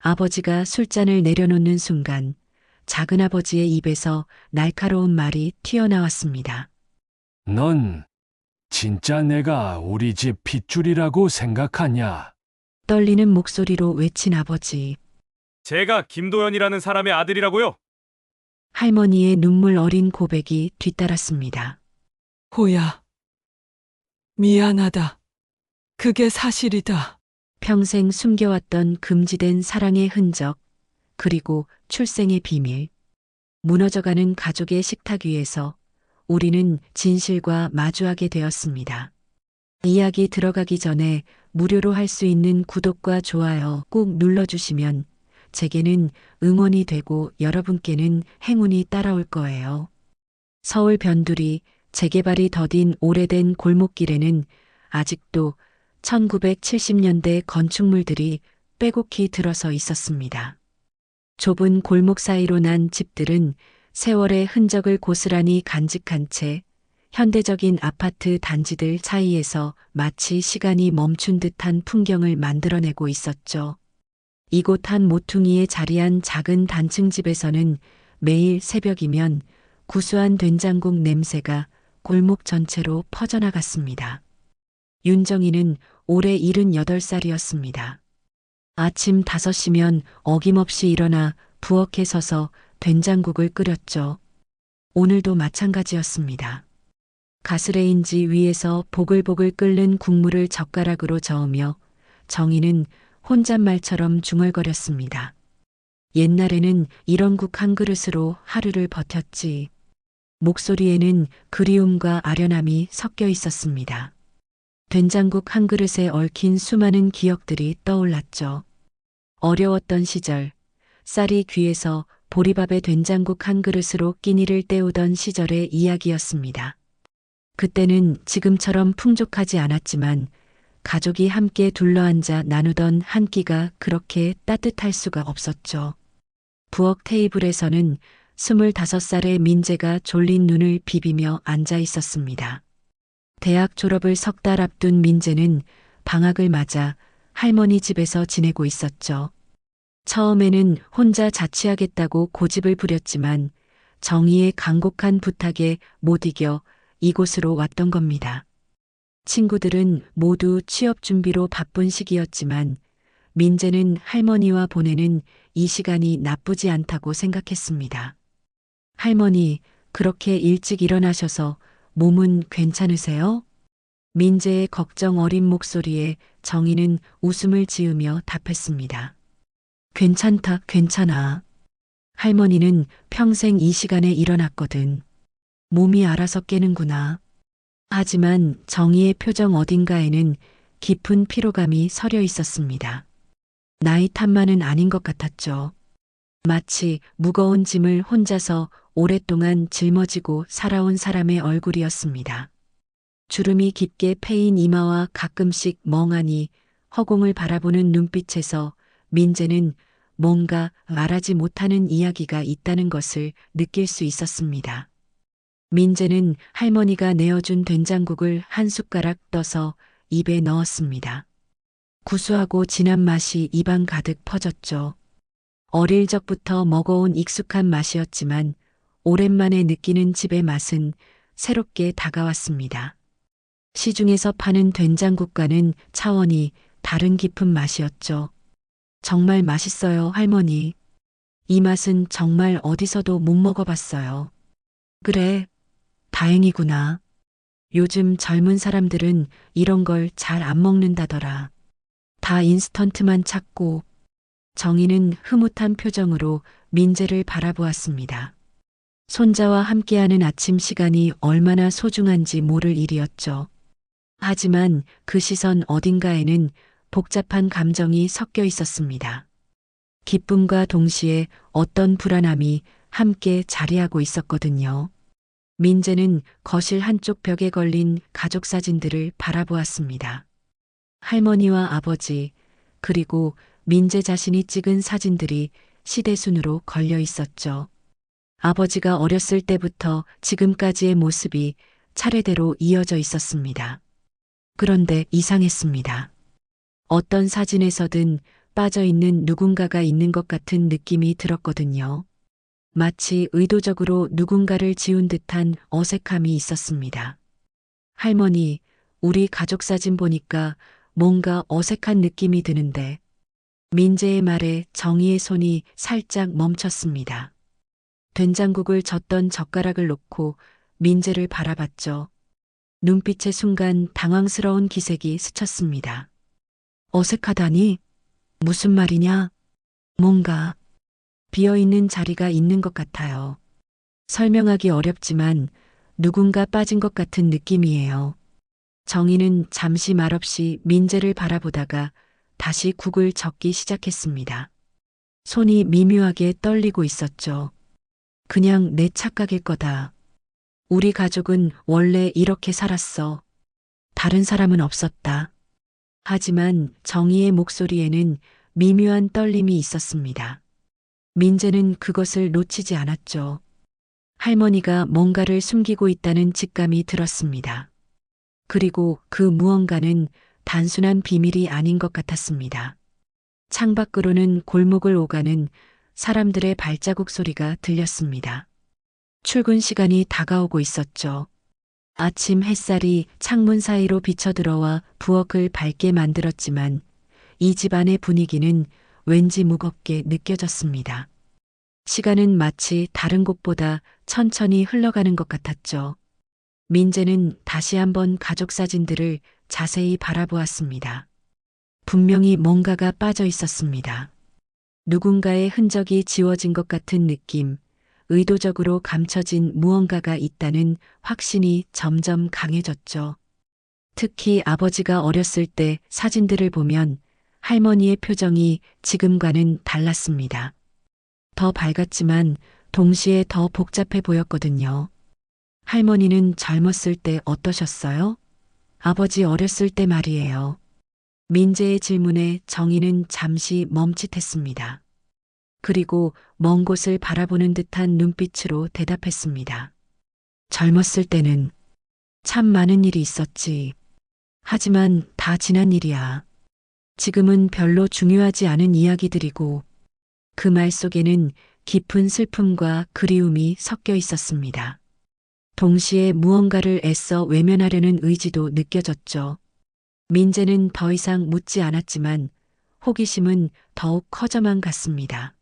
아버지가 술잔을 내려놓는 순간 작은아버지의 입에서 날카로운 말이 튀어나왔습니다. 넌 진짜 내가 우리 집 핏줄이라고 생각하냐? 떨리는 목소리로 외친 아버지. 제가 김도연이라는 사람의 아들이라고요? 할머니의 눈물 어린 고백이 뒤따랐습니다. 호야, 미안하다. 그게 사실이다. 평생 숨겨왔던 금지된 사랑의 흔적, 그리고 출생의 비밀. 무너져가는 가족의 식탁 위에서 우리는 진실과 마주하게 되었습니다. 이야기 들어가기 전에 무료로 할 수 있는 구독과 좋아요 꼭 눌러주시면 제게는 응원이 되고 여러분께는 행운이 따라올 거예요. 서울 변두리 재개발이 더딘 오래된 골목길에는 아직도 1970년대 건축물들이 빼곡히 들어서 있었습니다. 좁은 골목 사이로 난 집들은 세월의 흔적을 고스란히 간직한 채 현대적인 아파트 단지들 사이에서 마치 시간이 멈춘 듯한 풍경을 만들어내고 있었죠. 이곳 한 모퉁이에 자리한 작은 단층 집에서는 매일 새벽이면 구수한 된장국 냄새가 골목 전체로 퍼져나갔습니다. 윤정이는 올해 78살이었습니다. 아침 5시면 어김없이 일어나 부엌에 서서 된장국을 끓였죠. 오늘도 마찬가지였습니다. 가스레인지 위에서 보글보글 끓는 국물을 젓가락으로 저으며 정희는 혼잣말처럼 중얼거렸습니다. 옛날에는 이런 국 한 그릇으로 하루를 버텼지. 목소리에는 그리움과 아련함이 섞여 있었습니다. 된장국 한 그릇에 얽힌 수많은 기억들이 떠올랐죠. 어려웠던 시절, 쌀이 귀해서 보리밥에 된장국 한 그릇으로 끼니를 때우던 시절의 이야기였습니다. 그때는 지금처럼 풍족하지 않았지만 가족이 함께 둘러앉아 나누던 한 끼가 그렇게 따뜻할 수가 없었죠. 부엌 테이블에서는 25살의 민재가 졸린 눈을 비비며 앉아 있었습니다. 대학 졸업을 석 달 앞둔 민재는 방학을 맞아 할머니 집에서 지내고 있었죠. 처음에는 혼자 자취하겠다고 고집을 부렸지만 정희의 간곡한 부탁에 못 이겨 이곳으로 왔던 겁니다. 친구들은 모두 취업 준비로 바쁜 시기였지만 민재는 할머니와 보내는 이 시간이 나쁘지 않다고 생각했습니다. 할머니, 그렇게 일찍 일어나셔서 몸은 괜찮으세요? 민재의 걱정 어린 목소리에 정희는 웃음을 지으며 답했습니다. 괜찮다, 괜찮아. 할머니는 평생 이 시간에 일어났거든. 몸이 알아서 깨는구나. 하지만 정희의 표정 어딘가에는 깊은 피로감이 서려 있었습니다. 나이 탓만은 아닌 것 같았죠. 마치 무거운 짐을 혼자서 오랫동안 짊어지고 살아온 사람의 얼굴이었습니다. 주름이 깊게 패인 이마와 가끔씩 멍하니 허공을 바라보는 눈빛에서 민재는 뭔가 말하지 못하는 이야기가 있다는 것을 느낄 수 있었습니다. 민재는 할머니가 내어준 된장국을 한 숟가락 떠서 입에 넣었습니다. 구수하고 진한 맛이 입안 가득 퍼졌죠. 어릴 적부터 먹어온 익숙한 맛이었지만 오랜만에 느끼는 집의 맛은 새롭게 다가왔습니다. 시중에서 파는 된장국과는 차원이 다른 깊은 맛이었죠. 정말 맛있어요, 할머니. 이 맛은 정말 어디서도 못 먹어봤어요. 그래, 다행이구나. 요즘 젊은 사람들은 이런 걸 잘 안 먹는다더라. 다 인스턴트만 찾고. 정희는 흐뭇한 표정으로 민재를 바라보았습니다. 손자와 함께하는 아침 시간이 얼마나 소중한지 모를 일이었죠. 하지만 그 시선 어딘가에는 복잡한 감정이 섞여 있었습니다. 기쁨과 동시에 어떤 불안함이 함께 자리하고 있었거든요. 민재는 거실 한쪽 벽에 걸린 가족 사진들을 바라보았습니다. 할머니와 아버지, 그리고 민재 자신이 찍은 사진들이 시대순으로 걸려 있었죠. 아버지가 어렸을 때부터 지금까지의 모습이 차례대로 이어져 있었습니다. 그런데 이상했습니다. 어떤 사진에서든 빠져 있는 누군가가 있는 것 같은 느낌이 들었거든요. 마치 의도적으로 누군가를 지운 듯한 어색함이 있었습니다. 할머니, 우리 가족 사진 보니까 뭔가 어색한 느낌이 드는데, 민재의 말에 정희의 손이 살짝 멈췄습니다. 된장국을 젓던 젓가락을 놓고 민재를 바라봤죠. 눈빛의 순간 당황스러운 기색이 스쳤습니다. 어색하다니? 무슨 말이냐? 뭔가 비어있는 자리가 있는 것 같아요. 설명하기 어렵지만 누군가 빠진 것 같은 느낌이에요. 정희는 잠시 말없이 민재를 바라보다가 다시 국을 젓기 시작했습니다. 손이 미묘하게 떨리고 있었죠. 그냥 내 착각일 거다. 우리 가족은 원래 이렇게 살았어. 다른 사람은 없었다. 하지만 정희의 목소리에는 미묘한 떨림이 있었습니다. 민재는 그것을 놓치지 않았죠. 할머니가 뭔가를 숨기고 있다는 직감이 들었습니다. 그리고 그 무언가는 단순한 비밀이 아닌 것 같았습니다. 창밖으로는 골목을 오가는 사람들의 발자국 소리가 들렸습니다. 출근 시간이 다가오고 있었죠. 아침 햇살이 창문 사이로 비쳐들어와 부엌을 밝게 만들었지만 이 집안의 분위기는 왠지 무겁게 느껴졌습니다. 시간은 마치 다른 곳보다 천천히 흘러가는 것 같았죠. 민재는 다시 한번 가족 사진들을 자세히 바라보았습니다. 분명히 뭔가가 빠져 있었습니다. 누군가의 흔적이 지워진 것 같은 느낌, 의도적으로 감춰진 무언가가 있다는 확신이 점점 강해졌죠. 특히 아버지가 어렸을 때 사진들을 보면 할머니의 표정이 지금과는 달랐습니다. 더 밝았지만 동시에 더 복잡해 보였거든요. 할머니는 젊었을 때 어떠셨어요? 아버지 어렸을 때 말이에요. 민재의 질문에 정희는 잠시 멈칫했습니다. 그리고 먼 곳을 바라보는 듯한 눈빛으로 대답했습니다. 젊었을 때는 참 많은 일이 있었지. 하지만 다 지난 일이야. 지금은 별로 중요하지 않은 이야기들이고 그 말 속에는 깊은 슬픔과 그리움이 섞여 있었습니다. 동시에 무언가를 애써 외면하려는 의지도 느껴졌죠. 민재는 더 이상 묻지 않았지만 호기심은 더욱 커져만 갔습니다.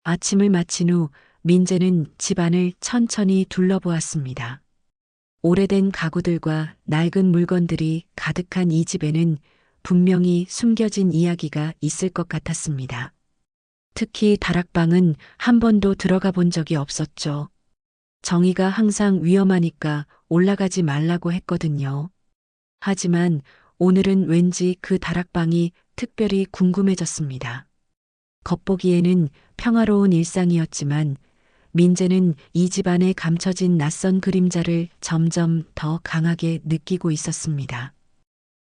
아침을 마친 후 민재는 집안을 천천히 둘러보았습니다. 오래된 가구들과 낡은 물건들이 가득한 이 집에는 분명히 숨겨진 이야기가 있을 것 같았습니다. 특히 다락방은 한 번도 들어가 본 적이 없었죠. 정희가 항상 위험하니까 올라가지 말라고 했거든요. 하지만 오늘은 왠지 그 다락방이 특별히 궁금해졌습니다. 겉보기에는 평화로운 일상이었지만 민재는 이 집안에 감춰진 낯선 그림자를 점점 더 강하게 느끼고 있었습니다.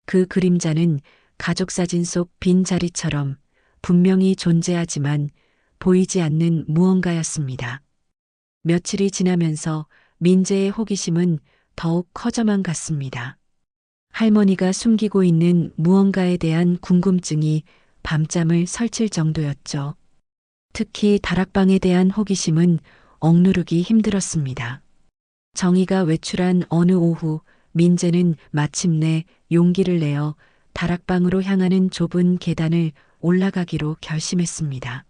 그 그림자는 가족 사진 속 빈자리처럼 분명히 존재하지만 보이지 않는 무언가였습니다. 며칠이 지나면서 민재의 호기심은 더욱 커져만 갔습니다. 할머니가 숨기고 있는 무언가에 대한 궁금증이 밤잠을 설칠 정도였죠. 특히 다락방에 대한 호기심은 억누르기 힘들었습니다. 정희가 외출한 어느 오후 민재는 마침내 용기를 내어 다락방으로 향하는 좁은 계단을 올라가기로 결심했습니다.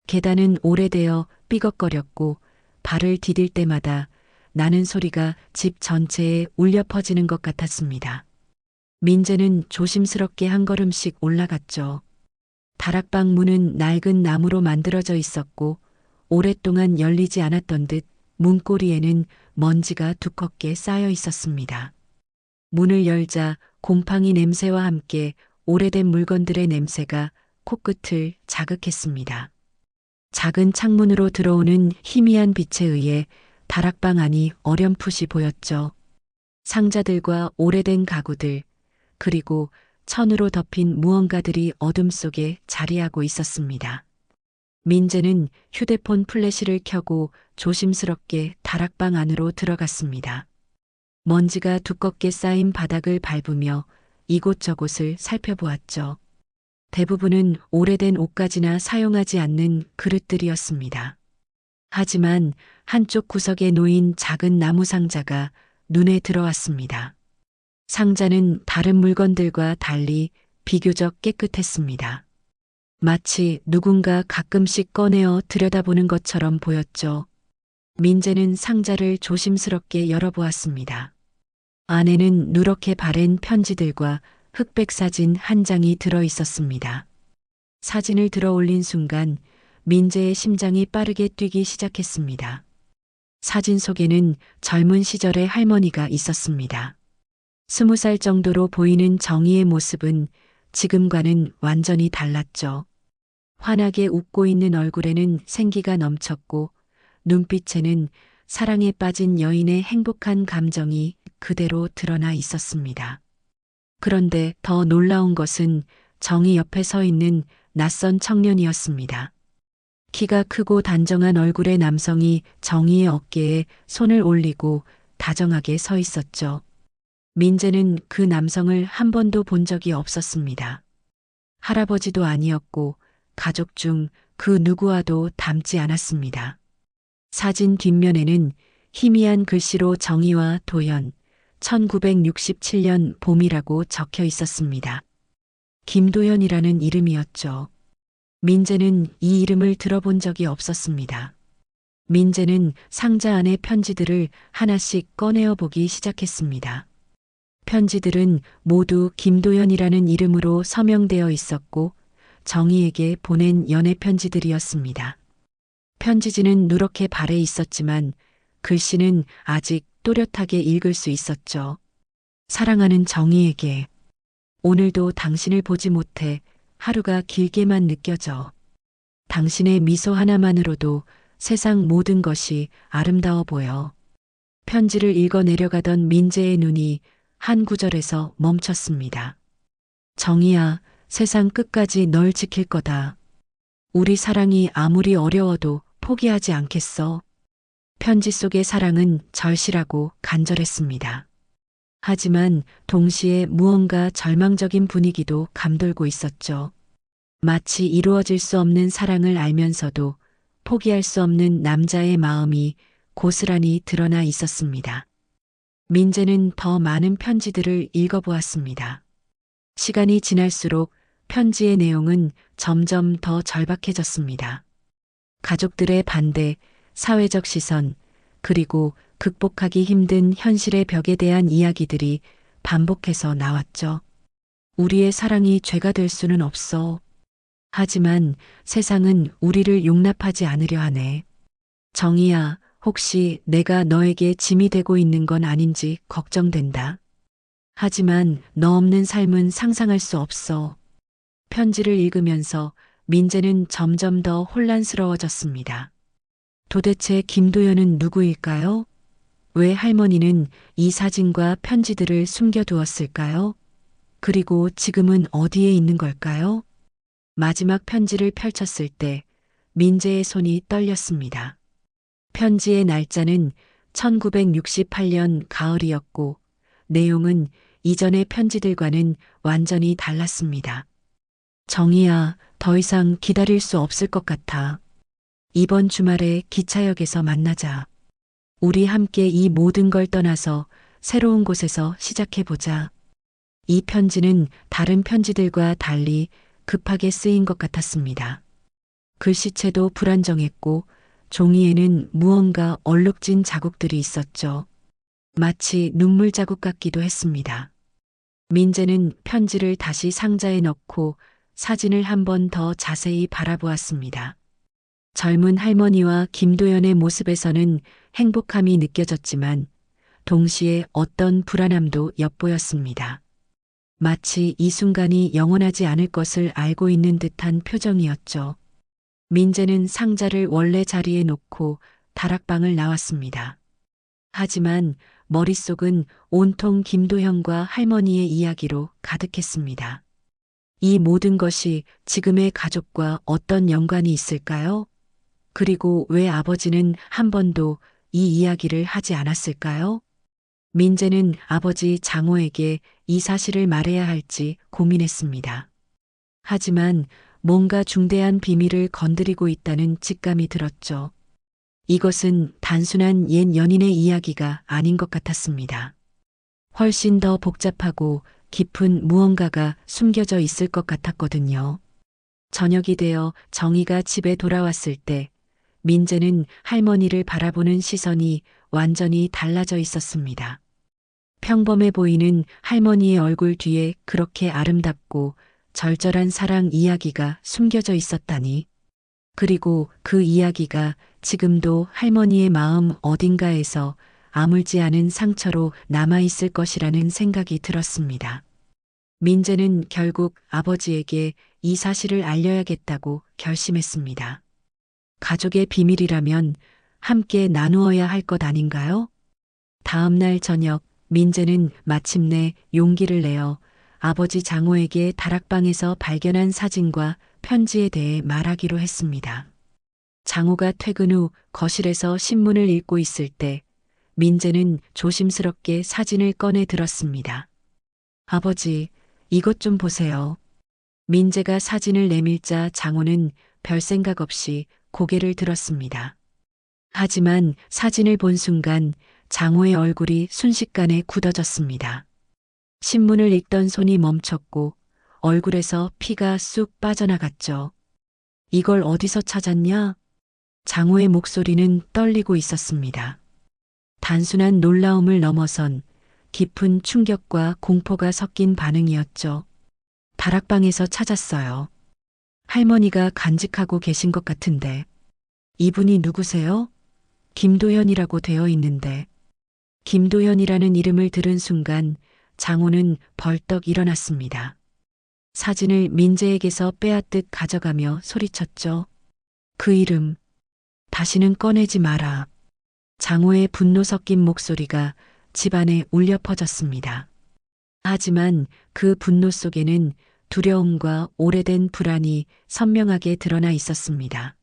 계단은 오래되어 삐걱거렸고 발을 디딜 때마다 나는 소리가 집 전체에 울려 퍼지는 것 같았습니다. 민재는 조심스럽게 한 걸음씩 올라갔죠. 다락방 문은 낡은 나무로 만들어져 있었고 오랫동안 열리지 않았던 듯 문고리에는 먼지가 두껍게 쌓여 있었습니다. 문을 열자 곰팡이 냄새와 함께 오래된 물건들의 냄새가 코끝을 자극했습니다. 작은 창문으로 들어오는 희미한 빛에 의해 다락방 안이 어렴풋이 보였죠. 상자들과 오래된 가구들, 그리고 천으로 덮인 무언가들이 어둠 속에 자리하고 있었습니다. 민재는 휴대폰 플래시를 켜고 조심스럽게 다락방 안으로 들어갔습니다. 먼지가 두껍게 쌓인 바닥을 밟으며 이곳저곳을 살펴보았죠. 대부분은 오래된 옷가지나 사용하지 않는 그릇들이었습니다. 하지만 한쪽 구석에 놓인 작은 나무 상자가 눈에 들어왔습니다. 상자는 다른 물건들과 달리 비교적 깨끗했습니다. 마치 누군가 가끔씩 꺼내어 들여다보는 것처럼 보였죠. 민재는 상자를 조심스럽게 열어보았습니다. 안에는 누렇게 바랜 편지들과 흑백 사진 한 장이 들어 있었습니다. 사진을 들어 올린 순간 민재의 심장이 빠르게 뛰기 시작했습니다. 사진 속에는 젊은 시절의 할머니가 있었습니다. 20살 정도로 보이는 정희의 모습은 지금과는 완전히 달랐죠. 환하게 웃고 있는 얼굴에는 생기가 넘쳤고 눈빛에는 사랑에 빠진 여인의 행복한 감정이 그대로 드러나 있었습니다. 그런데 더 놀라운 것은 정희 옆에 서 있는 낯선 청년이었습니다. 키가 크고 단정한 얼굴의 남성이 정희의 어깨에 손을 올리고 다정하게 서 있었죠. 민재는 그 남성을 한 번도 본 적이 없었습니다. 할아버지도 아니었고 가족 중 그 누구와도 닮지 않았습니다. 사진 뒷면에는 희미한 글씨로 정희와 도연, 1967년 봄이라고 적혀 있었습니다. 김도연이라는 이름이었죠. 민재는 이 이름을 들어본 적이 없었습니다. 민재는 상자 안의 편지들을 하나씩 꺼내어 보기 시작했습니다. 편지들은 모두 김도연이라는 이름으로 서명되어 있었고 정희에게 보낸 연애 편지들이었습니다. 편지지는 누렇게 발해 있었지만 글씨는 아직 또렷하게 읽을 수 있었죠. 사랑하는 정희에게 오늘도 당신을 보지 못해 하루가 길게만 느껴져. 당신의 미소 하나만으로도 세상 모든 것이 아름다워 보여. 편지를 읽어 내려가던 민재의 눈이 한 구절에서 멈췄습니다. 정희야, 세상 끝까지 널 지킬 거다. 우리 사랑이 아무리 어려워도 포기하지 않겠어. 편지 속의 사랑은 절실하고 간절했습니다. 하지만 동시에 무언가 절망적인 분위기도 감돌고 있었죠. 마치 이루어질 수 없는 사랑을 알면서도 포기할 수 없는 남자의 마음이 고스란히 드러나 있었습니다. 민재는 더 많은 편지들을 읽어보았습니다. 시간이 지날수록 편지의 내용은 점점 더 절박해졌습니다. 가족들의 반대, 사회적 시선, 그리고 극복하기 힘든 현실의 벽에 대한 이야기들이 반복해서 나왔죠. 우리의 사랑이 죄가 될 수는 없어. 하지만 세상은 우리를 용납하지 않으려 하네. 정희야, 혹시 내가 너에게 짐이 되고 있는 건 아닌지 걱정된다. 하지만 너 없는 삶은 상상할 수 없어. 편지를 읽으면서 민재는 점점 더 혼란스러워졌습니다. 도대체 김도연은 누구일까요? 왜 할머니는 이 사진과 편지들을 숨겨두었을까요? 그리고 지금은 어디에 있는 걸까요? 마지막 편지를 펼쳤을 때 민재의 손이 떨렸습니다. 편지의 날짜는 1968년 가을이었고 내용은 이전의 편지들과는 완전히 달랐습니다. 정희야, 더 이상 기다릴 수 없을 것 같아. 이번 주말에 기차역에서 만나자. 우리 함께 이 모든 걸 떠나서 새로운 곳에서 시작해보자. 이 편지는 다른 편지들과 달리 급하게 쓰인 것 같았습니다. 글씨체도 불안정했고 종이에는 무언가 얼룩진 자국들이 있었죠. 마치 눈물 자국 같기도 했습니다. 민재는 편지를 다시 상자에 넣고 사진을 한 번 더 자세히 바라보았습니다. 젊은 할머니와 김도연의 모습에서는 행복함이 느껴졌지만 동시에 어떤 불안함도 엿보였습니다. 마치 이 순간이 영원하지 않을 것을 알고 있는 듯한 표정이었죠. 민재는 상자를 원래 자리에 놓고 다락방을 나왔습니다. 하지만 머릿속은 온통 김도현과 할머니의 이야기로 가득했습니다. 이 모든 것이 지금의 가족과 어떤 연관이 있을까요? 그리고 왜 아버지는 한 번도 이 이야기를 하지 않았을까요? 민재는 아버지 장호에게 이 사실을 말해야 할지 고민했습니다. 하지만 뭔가 중대한 비밀을 건드리고 있다는 직감이 들었죠. 이것은 단순한 옛 연인의 이야기가 아닌 것 같았습니다. 훨씬 더 복잡하고 깊은 무언가가 숨겨져 있을 것 같았거든요. 저녁이 되어 정희가 집에 돌아왔을 때 민재는 할머니를 바라보는 시선이 완전히 달라져 있었습니다. 평범해 보이는 할머니의 얼굴 뒤에 그렇게 아름답고 절절한 사랑 이야기가 숨겨져 있었다니. 그리고 그 이야기가 지금도 할머니의 마음 어딘가에서 아물지 않은 상처로 남아있을 것이라는 생각이 들었습니다. 민재는 결국 아버지에게 이 사실을 알려야겠다고 결심했습니다. 가족의 비밀이라면 함께 나누어야 할 것 아닌가요? 다음 날 저녁, 민재는 마침내 용기를 내어 아버지 장호에게 다락방에서 발견한 사진과 편지에 대해 말하기로 했습니다. 장호가 퇴근 후 거실에서 신문을 읽고 있을 때 민재는 조심스럽게 사진을 꺼내 들었습니다. 아버지, 이것 좀 보세요. 민재가 사진을 내밀자 장호는 별 생각 없이 고개를 들었습니다. 하지만 사진을 본 순간 장호의 얼굴이 순식간에 굳어졌습니다. 신문을 읽던 손이 멈췄고 얼굴에서 피가 쑥 빠져나갔죠. 이걸 어디서 찾았냐? 장호의 목소리는 떨리고 있었습니다. 단순한 놀라움을 넘어선 깊은 충격과 공포가 섞인 반응이었죠. 다락방에서 찾았어요. 할머니가 간직하고 계신 것 같은데. 이분이 누구세요? 김도현이라고 되어 있는데. 김도현이라는 이름을 들은 순간 장호는 벌떡 일어났습니다. 사진을 민재에게서 빼앗듯 가져가며 소리쳤죠. 그 이름, 다시는 꺼내지 마라. 장호의 분노 섞인 목소리가 집안에 울려 퍼졌습니다. 하지만 그 분노 속에는 두려움과 오래된 불안이 선명하게 드러나 있었습니다.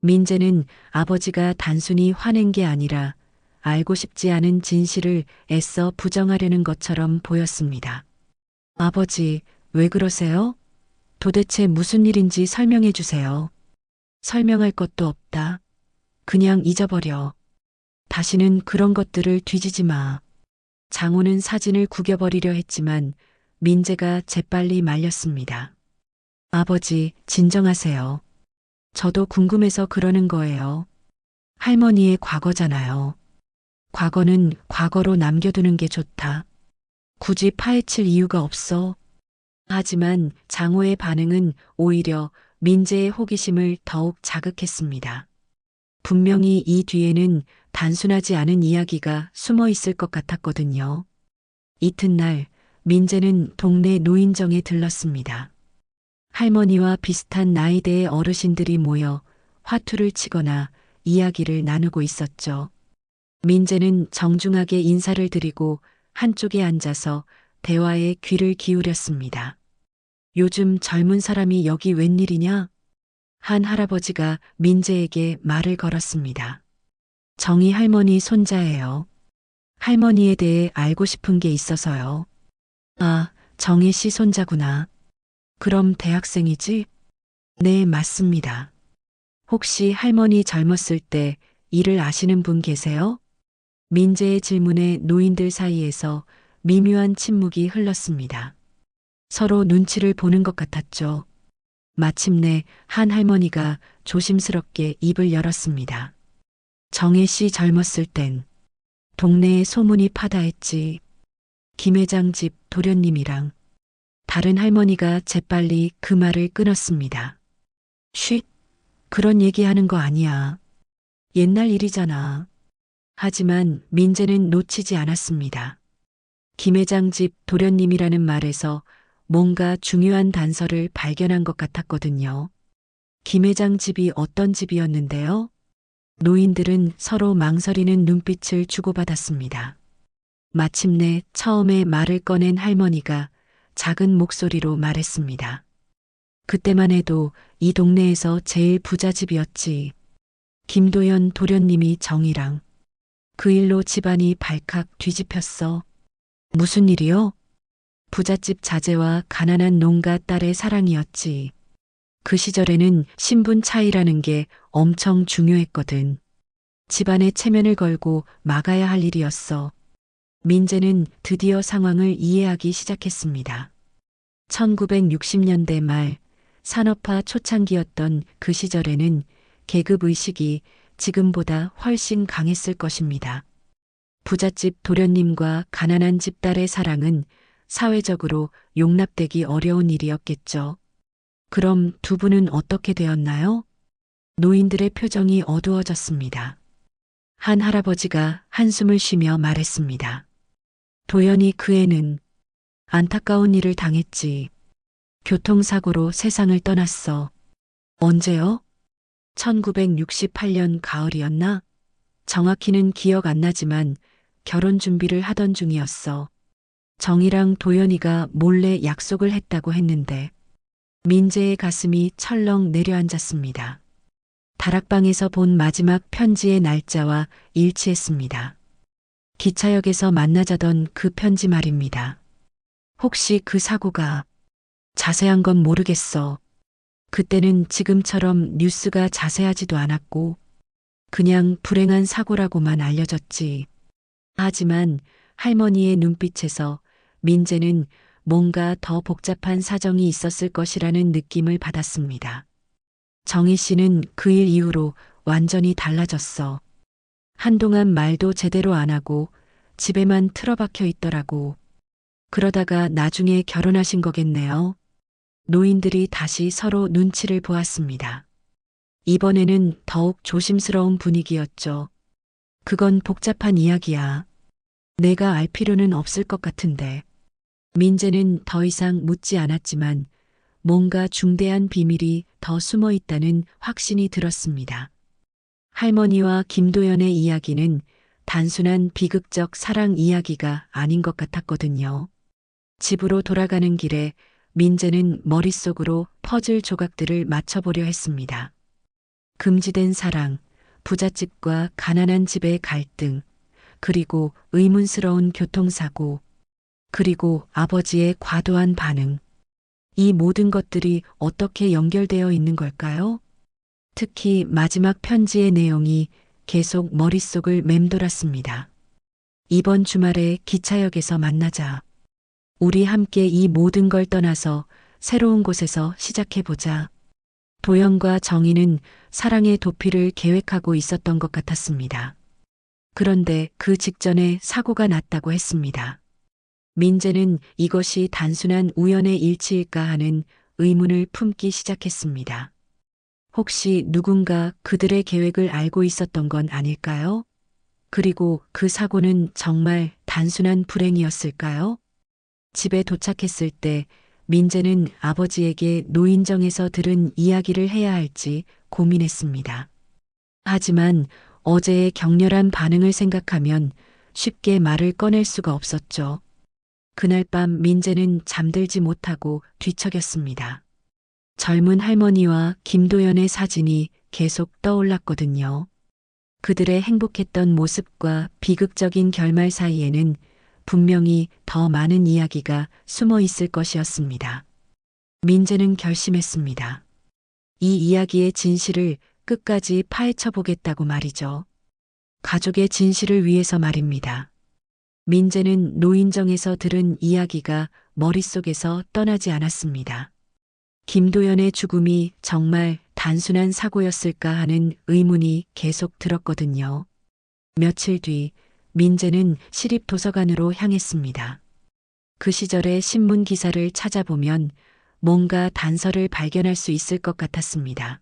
민재는 아버지가 단순히 화낸 게 아니라 알고 싶지 않은 진실을 애써 부정하려는 것처럼 보였습니다. 아버지, 왜 그러세요? 도대체 무슨 일인지 설명해 주세요. 설명할 것도 없다. 그냥 잊어버려. 다시는 그런 것들을 뒤지지 마. 장호는 사진을 구겨버리려 했지만 민재가 재빨리 말렸습니다. 아버지, 진정하세요. 저도 궁금해서 그러는 거예요. 할머니의 과거잖아요. 과거는 과거로 남겨두는 게 좋다. 굳이 파헤칠 이유가 없어. 하지만 장호의 반응은 오히려 민재의 호기심을 더욱 자극했습니다. 분명히 이 뒤에는 단순하지 않은 이야기가 숨어 있을 것 같았거든요. 이튿날 민재는 동네 노인정에 들렀습니다. 할머니와 비슷한 나이대의 어르신들이 모여 화투를 치거나 이야기를 나누고 있었죠. 민재는 정중하게 인사를 드리고 한쪽에 앉아서 대화에 귀를 기울였습니다. 요즘 젊은 사람이 여기 웬일이냐? 한 할아버지가 민재에게 말을 걸었습니다. 정희 할머니 손자예요. 할머니에 대해 알고 싶은 게 있어서요. 아, 정희 씨 손자구나. 그럼 대학생이지? 네, 맞습니다. 혹시 할머니 젊었을 때 일을 아시는 분 계세요? 민재의 질문에 노인들 사이에서 미묘한 침묵이 흘렀습니다. 서로 눈치를 보는 것 같았죠. 마침내 한 할머니가 조심스럽게 입을 열었습니다. 정혜 씨 젊었을 땐 동네에 소문이 파다했지. 김 회장 집 도련님이랑. 다른 할머니가 재빨리 그 말을 끊었습니다. 쉿, 그런 얘기하는 거 아니야. 옛날 일이잖아. 하지만 민재는 놓치지 않았습니다. 김 회장 집 도련님이라는 말에서 뭔가 중요한 단서를 발견한 것 같았거든요. 김 회장 집이 어떤 집이었는데요? 노인들은 서로 망설이는 눈빛을 주고받았습니다. 마침내 처음에 말을 꺼낸 할머니가 작은 목소리로 말했습니다. 그때만 해도 이 동네에서 제일 부자 집이었지. 김도연 도련님이 정이랑. 그 일로 집안이 발칵 뒤집혔어. 무슨 일이요? 부잣집 자제와 가난한 농가 딸의 사랑이었지. 그 시절에는 신분 차이라는 게 엄청 중요했거든. 집안의 체면을 걸고 막아야 할 일이었어. 민재는 드디어 상황을 이해하기 시작했습니다. 1960년대 말 산업화 초창기였던 그 시절에는 계급 의식이 지금보다 훨씬 강했을 것입니다. 부잣집 도련님과 가난한 집딸의 사랑은 사회적으로 용납되기 어려운 일이었겠죠. 그럼 두 분은 어떻게 되었나요? 노인들의 표정이 어두워졌습니다. 한 할아버지가 한숨을 쉬며 말했습니다. 도연이 그 애는 안타까운 일을 당했지. 교통사고로 세상을 떠났어. 언제요? 1968년 가을이었나? 정확히는 기억 안 나지만 결혼 준비를 하던 중이었어. 정이랑 도연이가 몰래 약속을 했다고 했는데 민재의 가슴이 철렁 내려앉았습니다. 다락방에서 본 마지막 편지의 날짜와 일치했습니다. 기차역에서 만나자던 그 편지 말입니다. 혹시 그 사고가 자세한 건 모르겠어. 그때는 지금처럼 뉴스가 자세하지도 않았고 그냥 불행한 사고라고만 알려졌지. 하지만 할머니의 눈빛에서 민재는 뭔가 더 복잡한 사정이 있었을 것이라는 느낌을 받았습니다. 정희 씨는 그 일 이후로 완전히 달라졌어. 한동안 말도 제대로 안 하고 집에만 틀어박혀 있더라고. 그러다가 나중에 결혼하신 거겠네요. 노인들이 다시 서로 눈치를 보았습니다. 이번에는 더욱 조심스러운 분위기였죠. 그건 복잡한 이야기야. 내가 알 필요는 없을 것 같은데. 민재는 더 이상 묻지 않았지만 뭔가 중대한 비밀이 더 숨어 있다는 확신이 들었습니다. 할머니와 김도연의 이야기는 단순한 비극적 사랑 이야기가 아닌 것 같았거든요. 집으로 돌아가는 길에 민재는 머릿속으로 퍼즐 조각들을 맞춰보려 했습니다. 금지된 사랑, 부잣집과 가난한 집의 갈등, 그리고 의문스러운 교통사고, 그리고 아버지의 과도한 반응. 이 모든 것들이 어떻게 연결되어 있는 걸까요? 특히 마지막 편지의 내용이 계속 머릿속을 맴돌았습니다. 이번 주말에 기차역에서 만나자. 우리 함께 이 모든 걸 떠나서 새로운 곳에서 시작해보자. 도연과 정희는 사랑의 도피를 계획하고 있었던 것 같았습니다. 그런데 그 직전에 사고가 났다고 했습니다. 민재는 이것이 단순한 우연의 일치일까 하는 의문을 품기 시작했습니다. 혹시 누군가 그들의 계획을 알고 있었던 건 아닐까요? 그리고 그 사고는 정말 단순한 불행이었을까요? 집에 도착했을 때 민재는 아버지에게 노인정에서 들은 이야기를 해야 할지 고민했습니다. 하지만 어제의 격렬한 반응을 생각하면 쉽게 말을 꺼낼 수가 없었죠. 그날 밤 민재는 잠들지 못하고 뒤척였습니다. 젊은 할머니와 김도연의 사진이 계속 떠올랐거든요. 그들의 행복했던 모습과 비극적인 결말 사이에는 분명히 더 많은 이야기가 숨어 있을 것이었습니다. 민재는 결심했습니다. 이 이야기의 진실을 끝까지 파헤쳐 보겠다고 말이죠. 가족의 진실을 위해서 말입니다. 민재는 노인정에서 들은 이야기가 머릿속에서 떠나지 않았습니다. 김도연의 죽음이 정말 단순한 사고였을까 하는 의문이 계속 들었거든요. 며칠 뒤 민재는 시립도서관으로 향했습니다. 그 시절의 신문 기사를 찾아보면 뭔가 단서를 발견할 수 있을 것 같았습니다.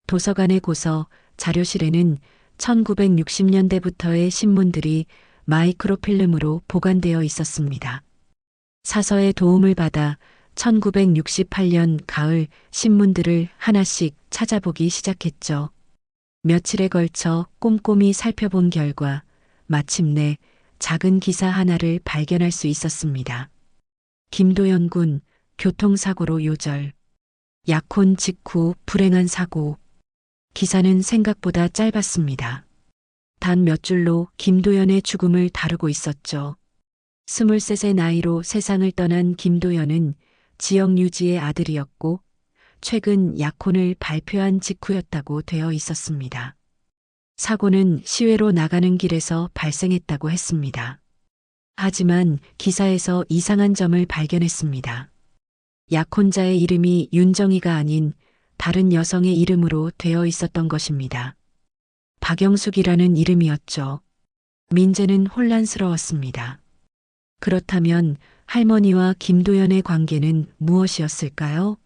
도서관의 고서 자료실에는 1960년대부터의 신문들이 마이크로필름으로 보관되어 있었습니다. 사서의 도움을 받아 1968년 가을 신문들을 하나씩 찾아보기 시작했죠. 며칠에 걸쳐 꼼꼼히 살펴본 결과 마침내 작은 기사 하나를 발견할 수 있었습니다. 김도연 군 교통사고로 요절. 약혼 직후 불행한 사고. 기사는 생각보다 짧았습니다. 단 몇 줄로 김도연의 죽음을 다루고 있었죠. 23세 나이로 세상을 떠난 김도연은 지역 유지의 아들이었고 최근 약혼을 발표한 직후였다고 되어 있었습니다. 사고는 시외로 나가는 길에서 발생했다고 했습니다. 하지만 기사에서 이상한 점을 발견했습니다. 약혼자의 이름이 윤정이가 아닌 다른 여성의 이름으로 되어 있었던 것입니다. 박영숙이라는 이름이었죠. 민재는 혼란스러웠습니다. 그렇다면 할머니와 김도연의 관계는 무엇이었을까요?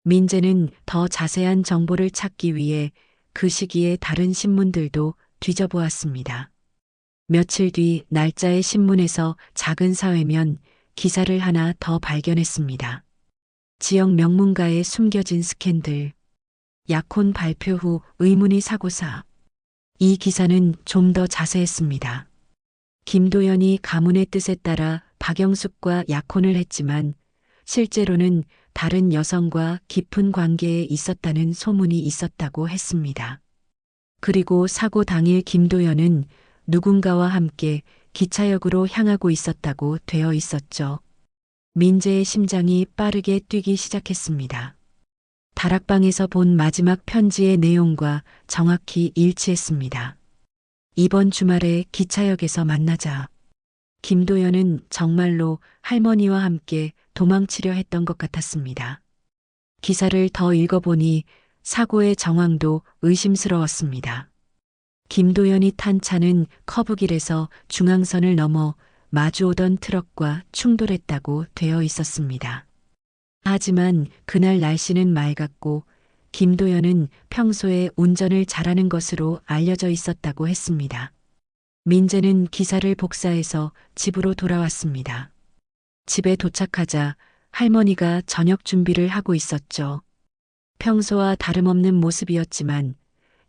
민재는 더 자세한 정보를 찾기 위해 그 시기에 다른 신문들도 뒤져보았습니다. 며칠 뒤 날짜의 신문에서 작은 사회면 기사를 하나 더 발견했습니다. 지역 명문가의 숨겨진 스캔들. 약혼 발표 후 의문의 사고사. 이 기사는 좀 더 자세했습니다. 김도연이 가문의 뜻에 따라 박영숙과 약혼을 했지만 실제로는 다른 여성과 깊은 관계에 있었다는 소문이 있었다고 했습니다. 그리고 사고 당일 김도연은 누군가와 함께 기차역으로 향하고 있었다고 되어 있었죠. 민재의 심장이 빠르게 뛰기 시작했습니다. 다락방에서 본 마지막 편지의 내용과 정확히 일치했습니다. 이번 주말에 기차역에서 만나자. 김도연은 정말로 할머니와 함께 도망치려 했던 것 같았습니다. 기사를 더 읽어보니 사고의 정황도 의심스러웠습니다. 김도연이 탄 차는 커브길에서 중앙선을 넘어 마주오던 트럭과 충돌했다고 되어 있었습니다. 하지만 그날 날씨는 맑았고 김도연은 평소에 운전을 잘하는 것으로 알려져 있었다고 했습니다. 민재는 기사를 복사해서 집으로 돌아왔습니다. 집에 도착하자 할머니가 저녁 준비를 하고 있었죠. 평소와 다름없는 모습이었지만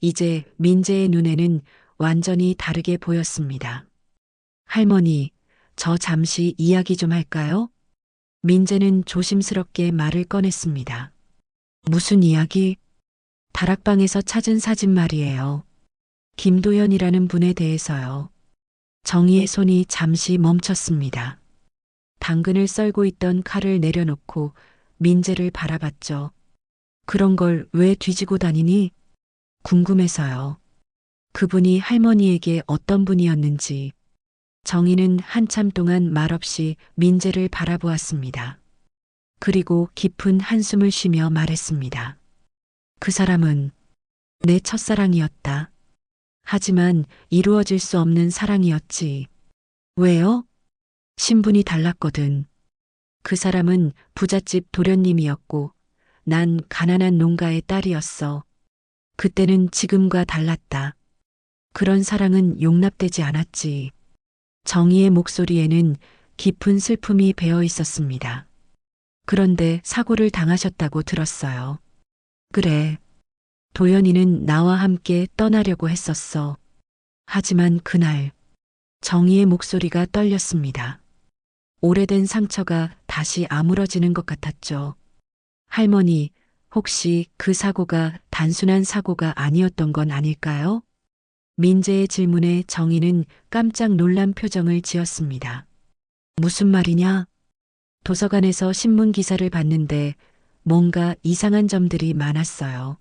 이제 민재의 눈에는 완전히 다르게 보였습니다. 할머니, 저 잠시 이야기 좀 할까요? 민재는 조심스럽게 말을 꺼냈습니다. 무슨 이야기? 다락방에서 찾은 사진 말이에요. 김도연이라는 분에 대해서요. 정희의 손이 잠시 멈췄습니다. 당근을 썰고 있던 칼을 내려놓고 민재를 바라봤죠. 그런 걸 왜 뒤지고 다니니? 궁금해서요. 그분이 할머니에게 어떤 분이었는지. 정희는 한참 동안 말없이 민재를 바라보았습니다. 그리고 깊은 한숨을 쉬며 말했습니다. 그 사람은 내 첫사랑이었다. 하지만 이루어질 수 없는 사랑이었지. 왜요? 신분이 달랐거든. 그 사람은 부잣집 도련님이었고 난 가난한 농가의 딸이었어. 그때는 지금과 달랐다. 그런 사랑은 용납되지 않았지. 정희의 목소리에는 깊은 슬픔이 배어 있었습니다. 그런데 사고를 당하셨다고 들었어요. 그래. 도연이는 나와 함께 떠나려고 했었어. 하지만 그날 정희의 목소리가 떨렸습니다. 오래된 상처가 다시 아물어지는 것 같았죠. 할머니, 혹시 그 사고가 단순한 사고가 아니었던 건 아닐까요? 민재의 질문에 정희는 깜짝 놀란 표정을 지었습니다. 무슨 말이냐? 도서관에서 신문 기사를 봤는데 뭔가 이상한 점들이 많았어요.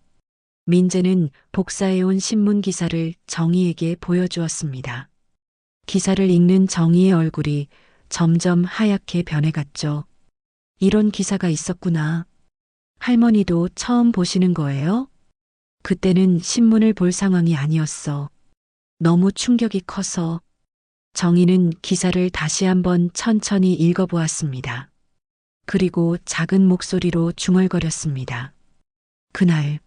민재는 복사해온 신문 기사를 정희에게 보여주었습니다. 기사를 읽는 정희의 얼굴이 점점 하얗게 변해갔죠. 이런 기사가 있었구나. 할머니도 처음 보시는 거예요? 그때는 신문을 볼 상황이 아니었어. 너무 충격이 커서. 정희는 기사를 다시 한번 천천히 읽어보았습니다. 그리고 작은 목소리로 중얼거렸습니다. 그날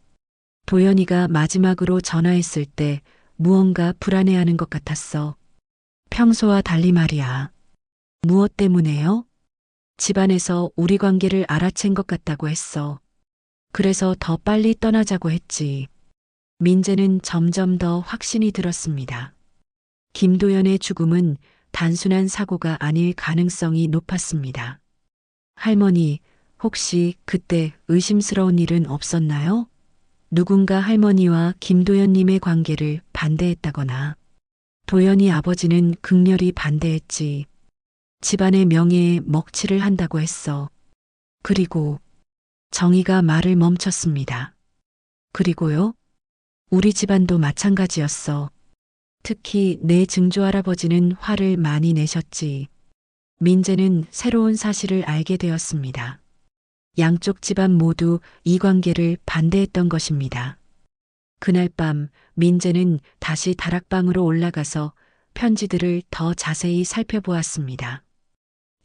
도연이가 마지막으로 전화했을 때 무언가 불안해하는 것 같았어. 평소와 달리 말이야. 무엇 때문에요? 집안에서 우리 관계를 알아챈 것 같다고 했어. 그래서 더 빨리 떠나자고 했지. 민재는 점점 더 확신이 들었습니다. 김도연의 죽음은 단순한 사고가 아닐 가능성이 높았습니다. 할머니, 혹시 그때 의심스러운 일은 없었나요? 누군가 할머니와 김도연님의 관계를 반대했다거나. 도연이 아버지는 극렬히 반대했지. 집안의 명예에 먹칠을 한다고 했어. 그리고 정희가 말을 멈췄습니다. 그리고요? 우리 집안도 마찬가지였어. 특히 내 증조할아버지는 화를 많이 내셨지. 민재는 새로운 사실을 알게 되었습니다. 양쪽 집안 모두 이 관계를 반대했던 것입니다. 그날 밤 민재는 다시 다락방으로 올라가서 편지들을 더 자세히 살펴보았습니다.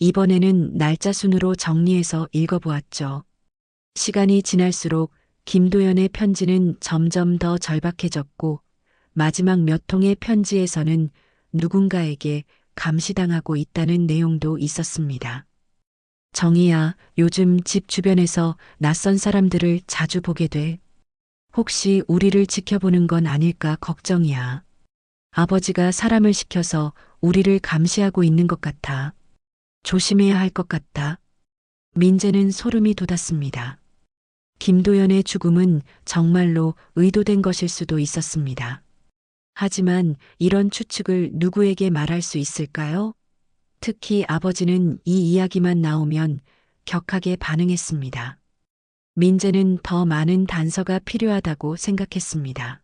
이번에는 날짜 순으로 정리해서 읽어보았죠. 시간이 지날수록 김도연의 편지는 점점 더 절박해졌고 마지막 몇 통의 편지에서는 누군가에게 감시당하고 있다는 내용도 있었습니다. 정희야, 요즘 집 주변에서 낯선 사람들을 자주 보게 돼. 혹시 우리를 지켜보는 건 아닐까 걱정이야. 아버지가 사람을 시켜서 우리를 감시하고 있는 것 같아. 조심해야 할 것 같다. 민재는 소름이 돋았습니다. 김도연의 죽음은 정말로 의도된 것일 수도 있었습니다. 하지만 이런 추측을 누구에게 말할 수 있을까요? 특히 아버지는 이 이야기만 나오면 격하게 반응했습니다. 민재는 더 많은 단서가 필요하다고 생각했습니다.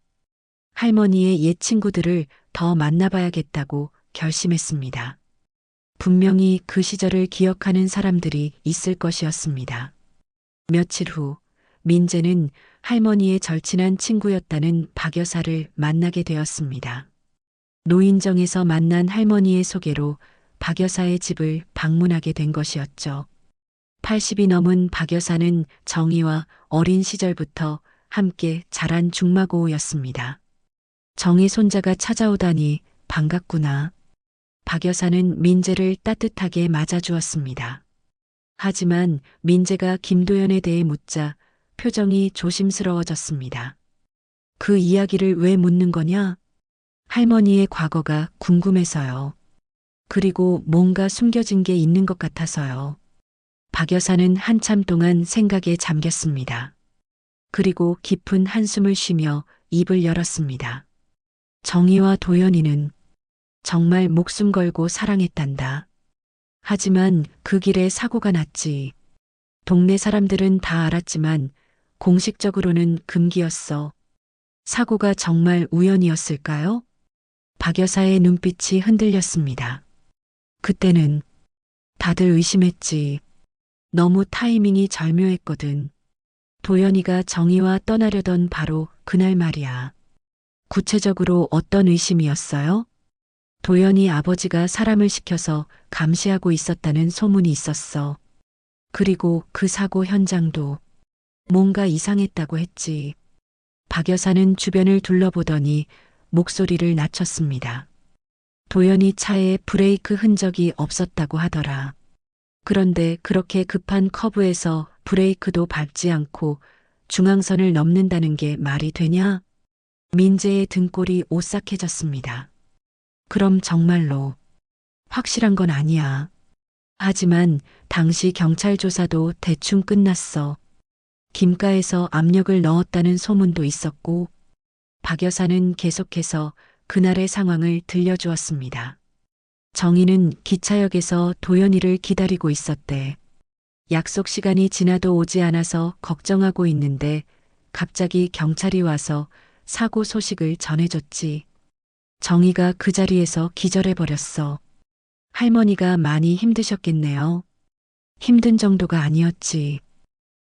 할머니의 옛 친구들을 더 만나봐야겠다고 결심했습니다. 분명히 그 시절을 기억하는 사람들이 있을 것이었습니다. 며칠 후 민재는 할머니의 절친한 친구였다는 박 여사를 만나게 되었습니다. 노인정에서 만난 할머니의 소개로 박 여사의 집을 방문하게 된 것이었죠. 80이 넘은 박 여사는 정희와 어린 시절부터 함께 자란 중마고우였습니다. 정희 손자가 찾아오다니 반갑구나. 박 여사는 민재를 따뜻하게 맞아주었습니다. 하지만 민재가 김도연에 대해 묻자 표정이 조심스러워졌습니다. 그 이야기를 왜 묻는 거냐? 할머니의 과거가 궁금해서요. 그리고 뭔가 숨겨진 게 있는 것 같아서요. 박 여사는 한참 동안 생각에 잠겼습니다. 그리고 깊은 한숨을 쉬며 입을 열었습니다. 정희와 도연이는 정말 목숨 걸고 사랑했단다. 하지만 그 길에 사고가 났지. 동네 사람들은 다 알았지만 공식적으로는 금기였어. 사고가 정말 우연이었을까요? 박 여사의 눈빛이 흔들렸습니다. 그때는 다들 의심했지. 너무 타이밍이 절묘했거든. 도연이가 정희와 떠나려던 바로 그날 말이야. 구체적으로 어떤 의심이었어요? 도연이 아버지가 사람을 시켜서 감시하고 있었다는 소문이 있었어. 그리고 그 사고 현장도 뭔가 이상했다고 했지. 박 여사는 주변을 둘러보더니 목소리를 낮췄습니다. 도연이 차에 브레이크 흔적이 없었다고 하더라. 그런데 그렇게 급한 커브에서 브레이크도 밟지 않고 중앙선을 넘는다는 게 말이 되냐? 민재의 등골이 오싹해졌습니다. 그럼 정말로 확실한 건 아니야. 하지만 당시 경찰 조사도 대충 끝났어. 김가에서 압력을 넣었다는 소문도 있었고 박 여사는 계속해서 그날의 상황을 들려주었습니다. 정희는 기차역에서 도연이를 기다리고 있었대. 약속 시간이 지나도 오지 않아서 걱정하고 있는데 갑자기 경찰이 와서 사고 소식을 전해줬지. 정희가 그 자리에서 기절해버렸어. 할머니가 많이 힘드셨겠네요. 힘든 정도가 아니었지.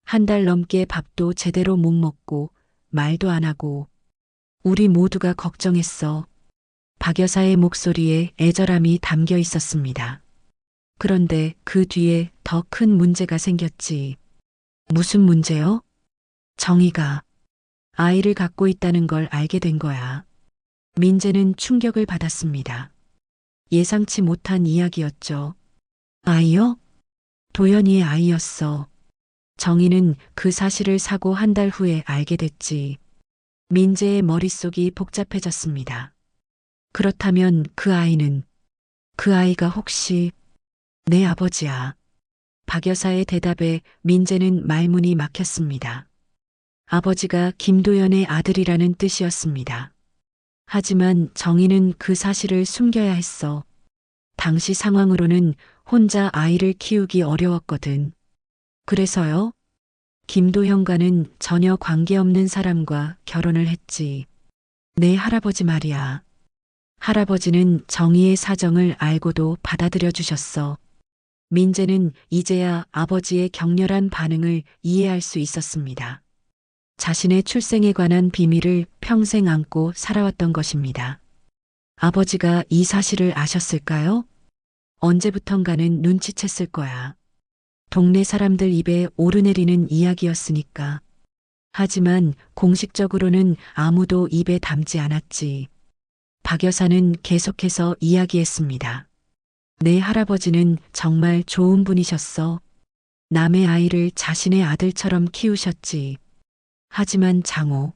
한 달 넘게 밥도 제대로 못 먹고 말도 안 하고 우리 모두가 걱정했어. 박 여사의 목소리에 애절함이 담겨 있었습니다. 그런데 그 뒤에 더 큰 문제가 생겼지. 무슨 문제요? 정희가 아이를 갖고 있다는 걸 알게 된 거야. 민재는 충격을 받았습니다. 예상치 못한 이야기였죠. 아이요? 도연이의 아이였어. 정희는 그 사실을 사고 한 달 후에 알게 됐지. 민재의 머릿속이 복잡해졌습니다. 그렇다면 그 아이가 혹시 내 아버지야. 박 여사의 대답에 민재는 말문이 막혔습니다. 아버지가 김도연의 아들이라는 뜻이었습니다. 하지만 정희는 그 사실을 숨겨야 했어. 당시 상황으로는 혼자 아이를 키우기 어려웠거든. 그래서요? 김도현과는 전혀 관계없는 사람과 결혼을 했지. 내 할아버지 말이야. 할아버지는 정희의 사정을 알고도 받아들여 주셨어. 민재는 이제야 아버지의 격렬한 반응을 이해할 수 있었습니다. 자신의 출생에 관한 비밀을 평생 안고 살아왔던 것입니다. 아버지가 이 사실을 아셨을까요? 언제부턴가는 눈치챘을 거야. 동네 사람들 입에 오르내리는 이야기였으니까. 하지만 공식적으로는 아무도 입에 담지 않았지. 박 여사는 계속해서 이야기했습니다. 내 할아버지는 정말 좋은 분이셨어. 남의 아이를 자신의 아들처럼 키우셨지. 하지만 장호,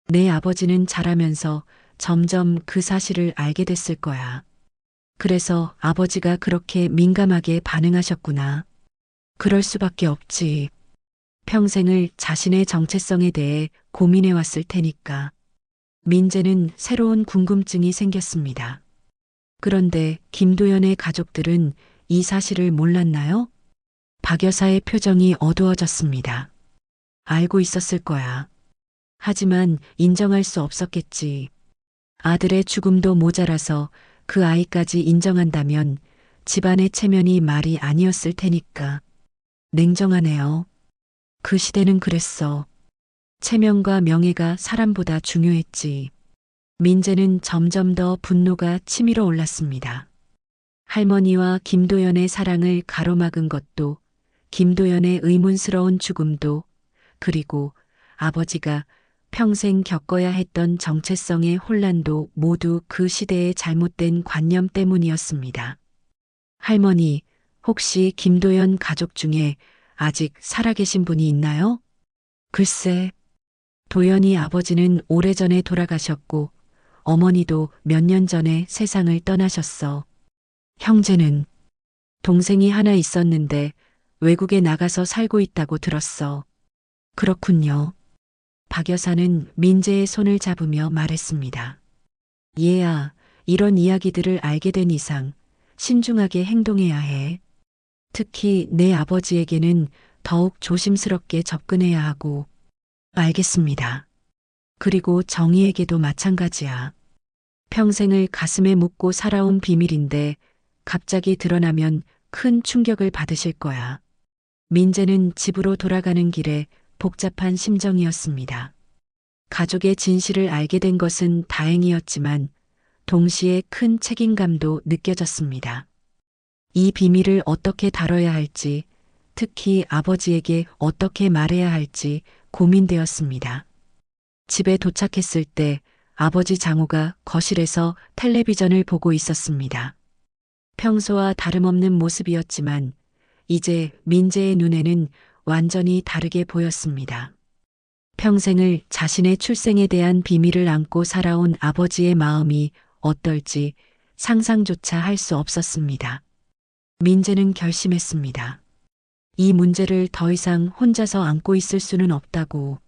내 아버지는 자라면서 점점 그 사실을 알게 됐을 거야. 그래서 아버지가 그렇게 민감하게 반응하셨구나. 그럴 수밖에 없지. 평생을 자신의 정체성에 대해 고민해 왔을 테니까. 민재는 새로운 궁금증이 생겼습니다. 그런데 김도연의 가족들은 이 사실을 몰랐나요? 박 여사의 표정이 어두워졌습니다. 알고 있었을 거야. 하지만 인정할 수 없었겠지. 아들의 죽음도 모자라서 그 아이까지 인정한다면 집안의 체면이 말이 아니었을 테니까. 냉정하네요. 그 시대는 그랬어. 체면과 명예가 사람보다 중요했지. 민재는 점점 더 분노가 치밀어 올랐습니다. 할머니와 김도연의 사랑을 가로막은 것도, 김도연의 의문스러운 죽음도, 그리고 아버지가 평생 겪어야 했던 정체성의 혼란도 모두 그 시대의 잘못된 관념 때문이었습니다. 할머니, 혹시 김도연 가족 중에 아직 살아계신 분이 있나요? 글쎄, 도연이 아버지는 오래전에 돌아가셨고 어머니도 몇 년 전에 세상을 떠나셨어. 형제는 동생이 하나 있었는데 외국에 나가서 살고 있다고 들었어. 그렇군요. 박 여사는 민재의 손을 잡으며 말했습니다. 얘야, 이런 이야기들을 알게 된 이상 신중하게 행동해야 해. 특히 내 아버지에게는 더욱 조심스럽게 접근해야 하고. 알겠습니다. 그리고 정희에게도 마찬가지야. 평생을 가슴에 묻고 살아온 비밀인데 갑자기 드러나면 큰 충격을 받으실 거야. 민재는 집으로 돌아가는 길에 복잡한 심정이었습니다. 가족의 진실을 알게 된 것은 다행이었지만 동시에 큰 책임감도 느껴졌습니다. 이 비밀을 어떻게 다뤄야 할지, 특히 아버지에게 어떻게 말해야 할지 고민되었습니다. 집에 도착했을 때 아버지 장호가 거실에서 텔레비전을 보고 있었습니다. 평소와 다름없는 모습이었지만 이제 민재의 눈에는 완전히 다르게 보였습니다. 평생을 자신의 출생에 대한 비밀을 안고 살아온 아버지의 마음이 어떨지 상상조차 할 수 없었습니다. 민재는 결심했습니다. 이 문제를 더 이상 혼자서 안고 있을 수는 없다고.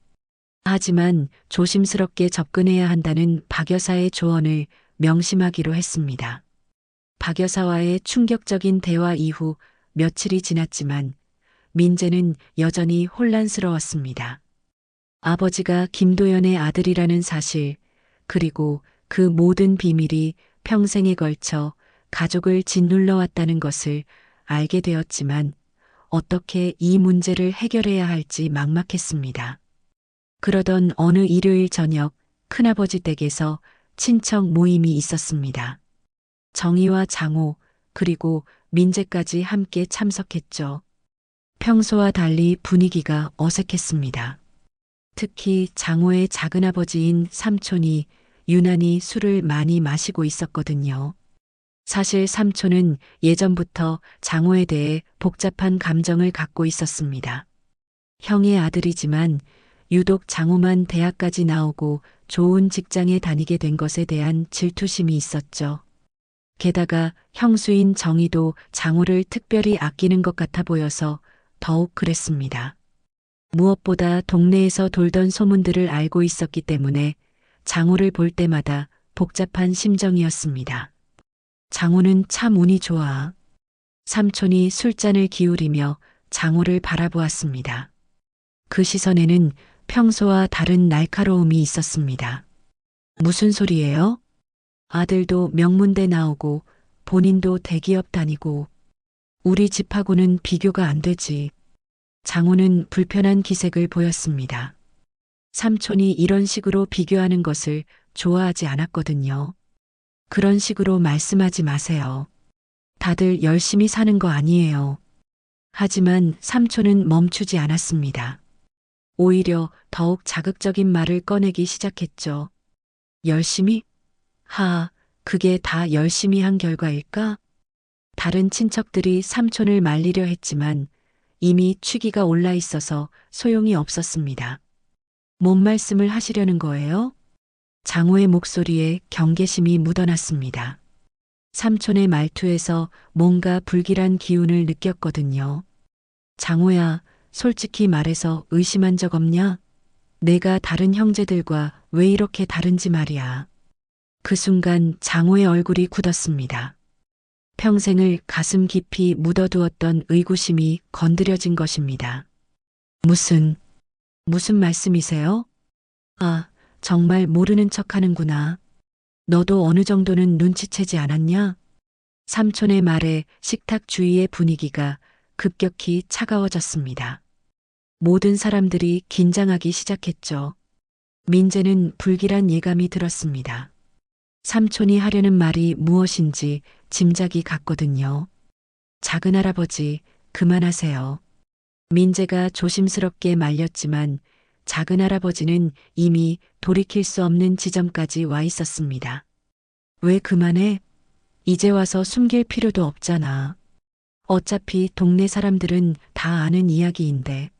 하지만 조심스럽게 접근해야 한다는 박 여사의 조언을 명심하기로 했습니다. 박 여사와의 충격적인 대화 이후 며칠이 지났지만 민재는 여전히 혼란스러웠습니다. 아버지가 김도연의 아들이라는 사실, 그리고 그 모든 비밀이 평생에 걸쳐 가족을 짓눌러 왔다는 것을 알게 되었지만 어떻게 이 문제를 해결해야 할지 막막했습니다. 그러던 어느 일요일 저녁 큰아버지 댁에서 친척 모임이 있었습니다. 정희와 장호 그리고 민재까지 함께 참석했죠. 평소와 달리 분위기가 어색했습니다. 특히 장호의 작은아버지인 삼촌이 유난히 술을 많이 마시고 있었거든요. 사실 삼촌은 예전부터 장호에 대해 복잡한 감정을 갖고 있었습니다. 형의 아들이지만 유독 장호만 대학까지 나오고 좋은 직장에 다니게 된 것에 대한 질투심이 있었죠. 게다가 형수인 정희도 장호를 특별히 아끼는 것 같아 보여서 더욱 그랬습니다. 무엇보다 동네에서 돌던 소문들을 알고 있었기 때문에 장호를 볼 때마다 복잡한 심정이었습니다. 장호는 참 운이 좋아. 삼촌이 술잔을 기울이며 장호를 바라보았습니다. 그 시선에는 평소와 다른 날카로움이 있었습니다. 무슨 소리예요? 아들도 명문대 나오고 본인도 대기업 다니고 우리 집하고는 비교가 안 되지. 장호는 불편한 기색을 보였습니다. 삼촌이 이런 식으로 비교하는 것을 좋아하지 않았거든요. 그런 식으로 말씀하지 마세요. 다들 열심히 사는 거 아니에요. 하지만 삼촌은 멈추지 않았습니다. 오히려 더욱 자극적인 말을 꺼내기 시작했죠. 열심히? 그게 다 열심히 한 결과일까? 다른 친척들이 삼촌을 말리려 했지만 이미 취기가 올라 있어서 소용이 없었습니다. 뭔 말씀을 하시려는 거예요? 장호의 목소리에 경계심이 묻어났습니다. 삼촌의 말투에서 뭔가 불길한 기운을 느꼈거든요. 장호야, 솔직히 말해서 의심한 적 없냐? 내가 다른 형제들과 왜 이렇게 다른지 말이야. 그 순간 장호의 얼굴이 굳었습니다. 평생을 가슴 깊이 묻어두었던 의구심이 건드려진 것입니다. 무슨 말씀이세요? 정말 모르는 척 하는구나. 너도 어느 정도는 눈치채지 않았냐? 삼촌의 말에 식탁 주위의 분위기가 급격히 차가워졌습니다. 모든 사람들이 긴장하기 시작했죠. 민재는 불길한 예감이 들었습니다. 삼촌이 하려는 말이 무엇인지 짐작이 갔거든요. 작은 할아버지, 그만하세요. 민재가 조심스럽게 말렸지만 작은 할아버지는 이미 돌이킬 수 없는 지점까지 와 있었습니다. 왜 그만해? 이제 와서 숨길 필요도 없잖아. 어차피 동네 사람들은 다 아는 이야기인데.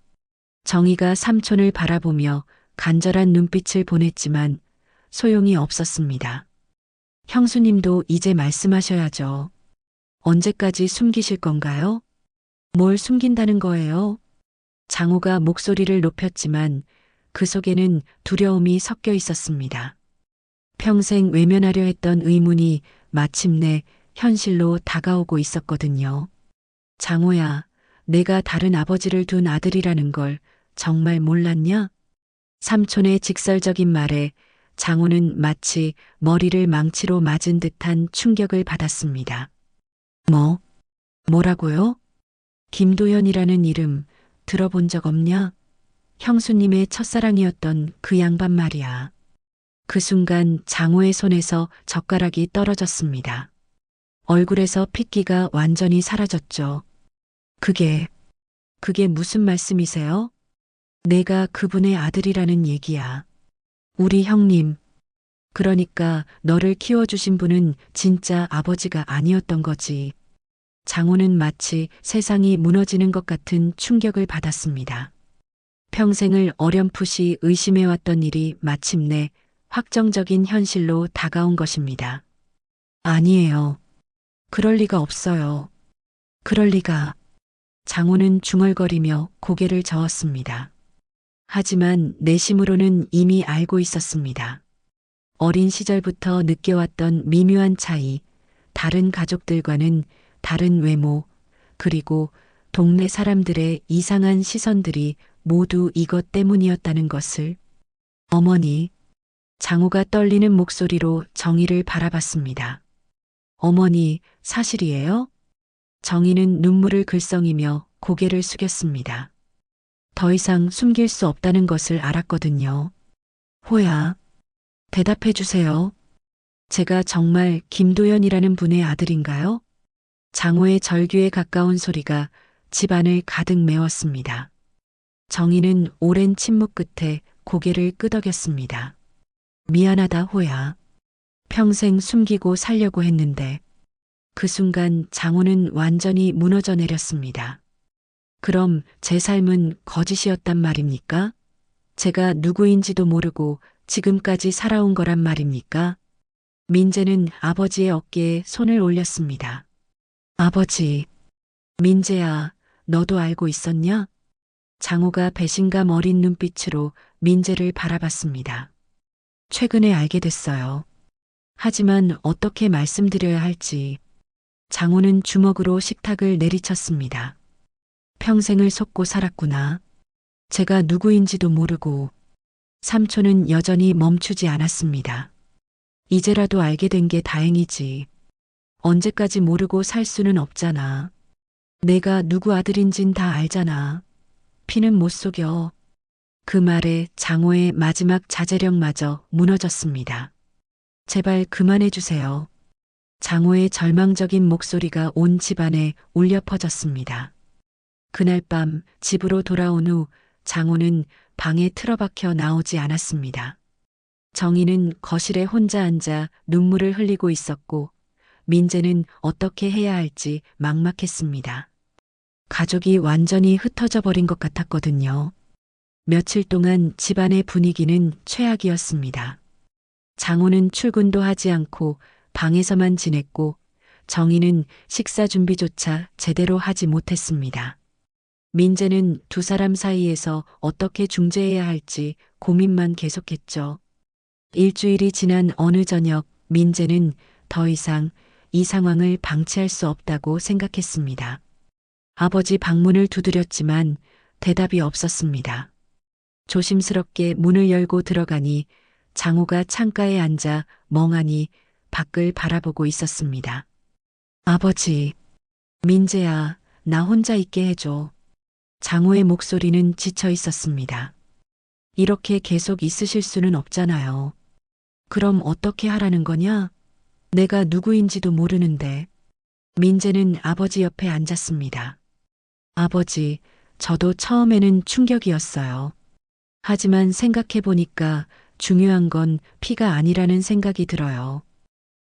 정희가 삼촌을 바라보며 간절한 눈빛을 보냈지만 소용이 없었습니다. 형수님도 이제 말씀하셔야죠. 언제까지 숨기실 건가요? 뭘 숨긴다는 거예요? 장호가 목소리를 높였지만 그 속에는 두려움이 섞여 있었습니다. 평생 외면하려 했던 의문이 마침내 현실로 다가오고 있었거든요. 장호야, 내가 다른 아버지를 둔 아들이라는 걸 정말 몰랐냐? 삼촌의 직설적인 말에 장호는 마치 머리를 망치로 맞은 듯한 충격을 받았습니다. 뭐라고요? 김도현이라는 이름 들어본 적 없냐? 형수님의 첫사랑이었던 그 양반 말이야. 그 순간 장호의 손에서 젓가락이 떨어졌습니다. 얼굴에서 핏기가 완전히 사라졌죠. 그게 무슨 말씀이세요? 내가 그분의 아들이라는 얘기야. 우리 형님. 그러니까 너를 키워주신 분은 진짜 아버지가 아니었던 거지. 장호는 마치 세상이 무너지는 것 같은 충격을 받았습니다. 평생을 어렴풋이 의심해왔던 일이 마침내 확정적인 현실로 다가온 것입니다. 아니에요. 그럴 리가 없어요. 그럴 리가. 장호는 중얼거리며 고개를 저었습니다. 하지만 내심으로는 이미 알고 있었습니다. 어린 시절부터 느껴왔던 미묘한 차이, 다른 가족들과는 다른 외모, 그리고 동네 사람들의 이상한 시선들이 모두 이것 때문이었다는 것을. 어머니, 장호가 떨리는 목소리로 정희를 바라봤습니다. 어머니, 사실이에요? 정희는 눈물을 글썽이며 고개를 숙였습니다. 더 이상 숨길 수 없다는 것을 알았거든요. 호야, 대답해 주세요. 제가 정말 김도연이라는 분의 아들인가요? 장호의 절규에 가까운 소리가 집안을 가득 메웠습니다. 정희는 오랜 침묵 끝에 고개를 끄덕였습니다. 미안하다, 호야. 평생 숨기고 살려고 했는데. 그 순간 장호는 완전히 무너져 내렸습니다. 그럼 제 삶은 거짓이었단 말입니까? 제가 누구인지도 모르고 지금까지 살아온 거란 말입니까? 민재는 아버지의 어깨에 손을 올렸습니다. 아버지, 민재야, 너도 알고 있었냐? 장호가 배신감 어린 눈빛으로 민재를 바라봤습니다. 최근에 알게 됐어요. 하지만 어떻게 말씀드려야 할지. 장호는 주먹으로 식탁을 내리쳤습니다. 평생을 속고 살았구나. 제가 누구인지도 모르고. 삼촌은 여전히 멈추지 않았습니다. 이제라도 알게 된 게 다행이지. 언제까지 모르고 살 수는 없잖아. 내가 누구 아들인진 다 알잖아. 피는 못 속여. 그 말에 장호의 마지막 자제력마저 무너졌습니다. 제발 그만해 주세요. 장호의 절망적인 목소리가 온 집안에 울려 퍼졌습니다. 그날 밤 집으로 돌아온 후 장호는 방에 틀어박혀 나오지 않았습니다. 정희는 거실에 혼자 앉아 눈물을 흘리고 있었고 민재는 어떻게 해야 할지 막막했습니다. 가족이 완전히 흩어져 버린 것 같았거든요. 며칠 동안 집안의 분위기는 최악이었습니다. 장호는 출근도 하지 않고 방에서만 지냈고 정희는 식사 준비조차 제대로 하지 못했습니다. 민재는 두 사람 사이에서 어떻게 중재해야 할지 고민만 계속했죠. 일주일이 지난 어느 저녁 민재는 더 이상 이 상황을 방치할 수 없다고 생각했습니다. 아버지 방문을 두드렸지만 대답이 없었습니다. 조심스럽게 문을 열고 들어가니 장호가 창가에 앉아 멍하니 밖을 바라보고 있었습니다. 아버지, 민재야, 나 혼자 있게 해줘. 장호의 목소리는 지쳐 있었습니다. 이렇게 계속 있으실 수는 없잖아요. 그럼 어떻게 하라는 거냐? 내가 누구인지도 모르는데. 민재는 아버지 옆에 앉았습니다. 아버지, 저도 처음에는 충격이었어요. 하지만 생각해보니까 중요한 건 피가 아니라는 생각이 들어요.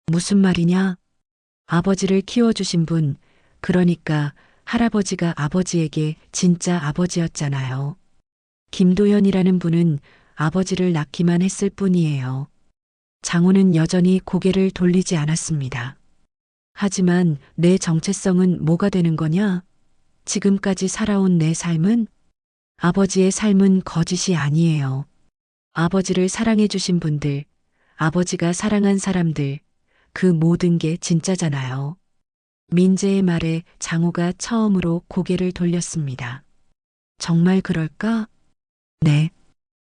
무슨 말이냐? 아버지를 키워주신 분, 그러니까 할아버지가 아버지에게 진짜 아버지였잖아요. 김도연이라는 분은 아버지를 낳기만 했을 뿐이에요. 장호는 여전히 고개를 돌리지 않았습니다. 하지만 내 정체성은 뭐가 되는 거냐? 지금까지 살아온 내 삶은? 아버지의 삶은 거짓이 아니에요. 아버지를 사랑해 주신 분들, 아버지가 사랑한 사람들, 그 모든 게 진짜잖아요. 민재의 말에 장호가 처음으로 고개를 돌렸습니다. 정말 그럴까? 네.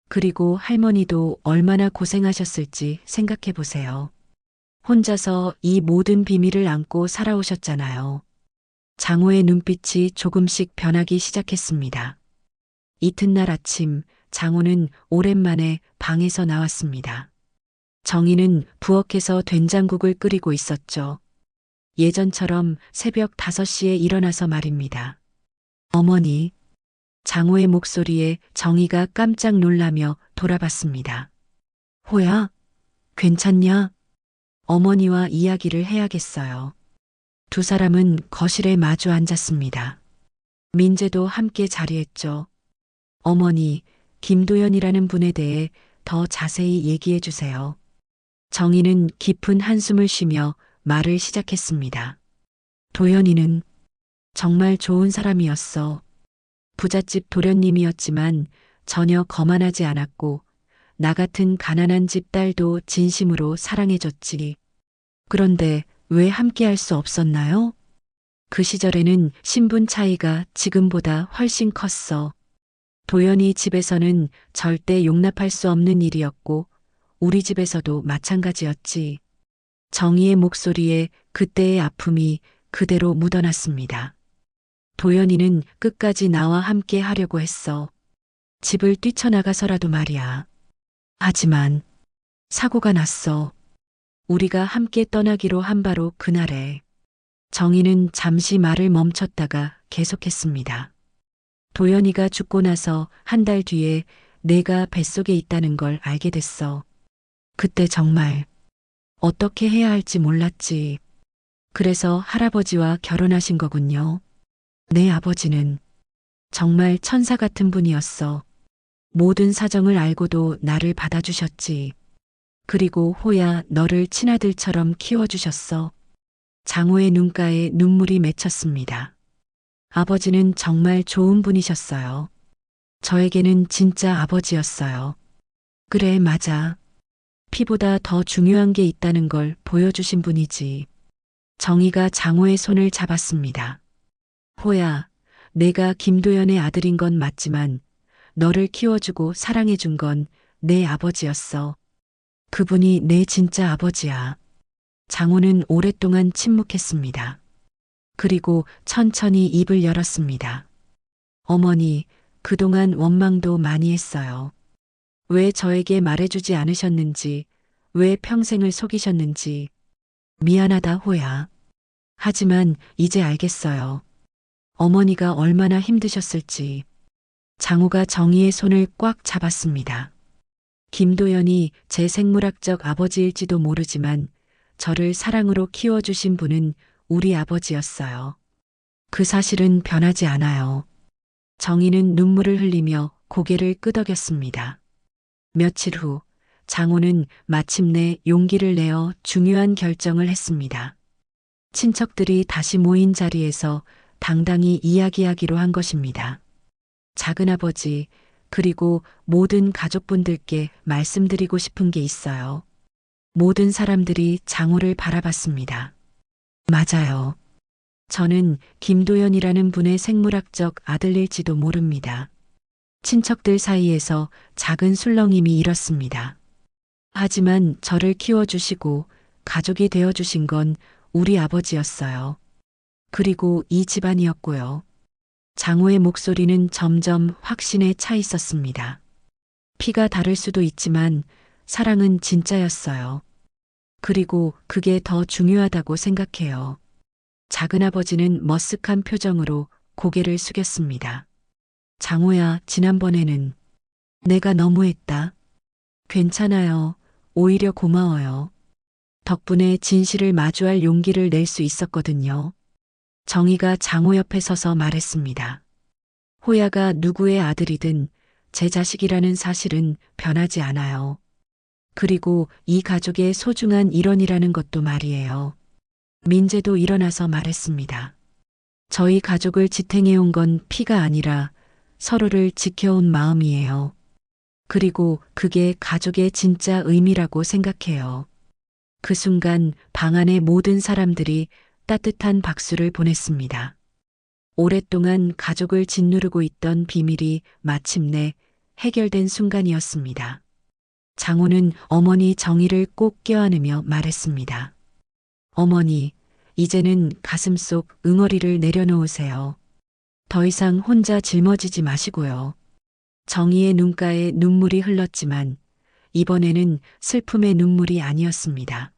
그리고 할머니도 얼마나 고생하셨을지 생각해 보세요. 혼자서 이 모든 비밀을 안고 살아오셨잖아요. 장호의 눈빛이 조금씩 변하기 시작했습니다. 이튿날 아침 장호는 오랜만에 방에서 나왔습니다. 정희는 부엌에서 된장국을 끓이고 있었죠. 예전처럼 새벽 5시에 일어나서 말입니다. 어머니. 장호의 목소리에 정희가 깜짝 놀라며 돌아봤습니다. 호야, 괜찮냐? 어머니와 이야기를 해야겠어요. 두 사람은 거실에 마주 앉았습니다. 민재도 함께 자리했죠. 어머니, 김도연이라는 분에 대해 더 자세히 얘기해 주세요. 정희는 깊은 한숨을 쉬며 말을 시작했습니다. 도연이는 정말 좋은 사람이었어. 부잣집 도련님이었지만 전혀 거만하지 않았고 나 같은 가난한 집 딸도 진심으로 사랑해줬지. 그런데 왜 함께 할 수 없었나요? 그 시절에는 신분 차이가 지금보다 훨씬 컸어. 도연이 집에서는 절대 용납할 수 없는 일이었고 우리 집에서도 마찬가지였지. 정희의 목소리에 그때의 아픔이 그대로 묻어났습니다. 도연이는 끝까지 나와 함께 하려고 했어. 집을 뛰쳐나가서라도 말이야. 하지만 사고가 났어. 우리가 함께 떠나기로 한 바로 그날에. 정희는 잠시 말을 멈췄다가 계속했습니다. 도연이가 죽고 나서 한 달 뒤에 내가 뱃속에 있다는 걸 알게 됐어. 그때 정말 어떻게 해야 할지 몰랐지. 그래서 할아버지와 결혼하신 거군요. 내 아버지는 정말 천사 같은 분이었어. 모든 사정을 알고도 나를 받아주셨지. 그리고 호야 너를 친아들처럼 키워주셨어. 장호의 눈가에 눈물이 맺혔습니다. 아버지는 정말 좋은 분이셨어요. 저에게는 진짜 아버지였어요. 그래, 맞아. 피보다 더 중요한 게 있다는 걸 보여주신 분이지. 정희가 장호의 손을 잡았습니다. 호야, 내가 김도연의 아들인 건 맞지만 너를 키워주고 사랑해준 건 내 아버지였어. 그분이 내 진짜 아버지야. 장호는 오랫동안 침묵했습니다. 그리고 천천히 입을 열었습니다. 어머니, 그동안 원망도 많이 했어요. 왜 저에게 말해주지 않으셨는지, 왜 평생을 속이셨는지. 미안하다, 호야. 하지만 이제 알겠어요. 어머니가 얼마나 힘드셨을지. 장호가 정희의 손을 꽉 잡았습니다. 김도연이 제 생물학적 아버지일지도 모르지만 저를 사랑으로 키워주신 분은 우리 아버지였어요. 그 사실은 변하지 않아요. 정희는 눈물을 흘리며 고개를 끄덕였습니다. 며칠 후 장호는 마침내 용기를 내어 중요한 결정을 했습니다. 친척들이 다시 모인 자리에서 당당히 이야기하기로 한 것입니다. 작은아버지, 그리고 모든 가족분들께 말씀드리고 싶은 게 있어요. 모든 사람들이 장호를 바라봤습니다. 맞아요. 저는 김도연이라는 분의 생물학적 아들일지도 모릅니다. 친척들 사이에서 작은 술렁임이 일었습니다. 하지만 저를 키워주시고 가족이 되어주신 건 우리 아버지였어요. 그리고 이 집안이었고요. 장호의 목소리는 점점 확신에 차 있었습니다. 피가 다를 수도 있지만 사랑은 진짜였어요. 그리고 그게 더 중요하다고 생각해요. 작은아버지는 머쓱한 표정으로 고개를 숙였습니다. 장호야, 지난번에는 내가 너무했다. 괜찮아요. 오히려 고마워요. 덕분에 진실을 마주할 용기를 낼 수 있었거든요. 정희가 장호 옆에 서서 말했습니다. 호야가 누구의 아들이든 제 자식이라는 사실은 변하지 않아요. 그리고 이 가족의 소중한 일원이라는 것도 말이에요. 민재도 일어나서 말했습니다. 저희 가족을 지탱해온 건 피가 아니라 서로를 지켜온 마음이에요. 그리고 그게 가족의 진짜 의미라고 생각해요. 그 순간 방 안의 모든 사람들이 따뜻한 박수를 보냈습니다. 오랫동안 가족을 짓누르고 있던 비밀이 마침내 해결된 순간이었습니다. 장호는 어머니 정희를 꼭 껴안으며 말했습니다. 어머니, 이제는 가슴속 응어리를 내려놓으세요. 더 이상 혼자 짊어지지 마시고요. 정희의 눈가에 눈물이 흘렀지만 이번에는 슬픔의 눈물이 아니었습니다.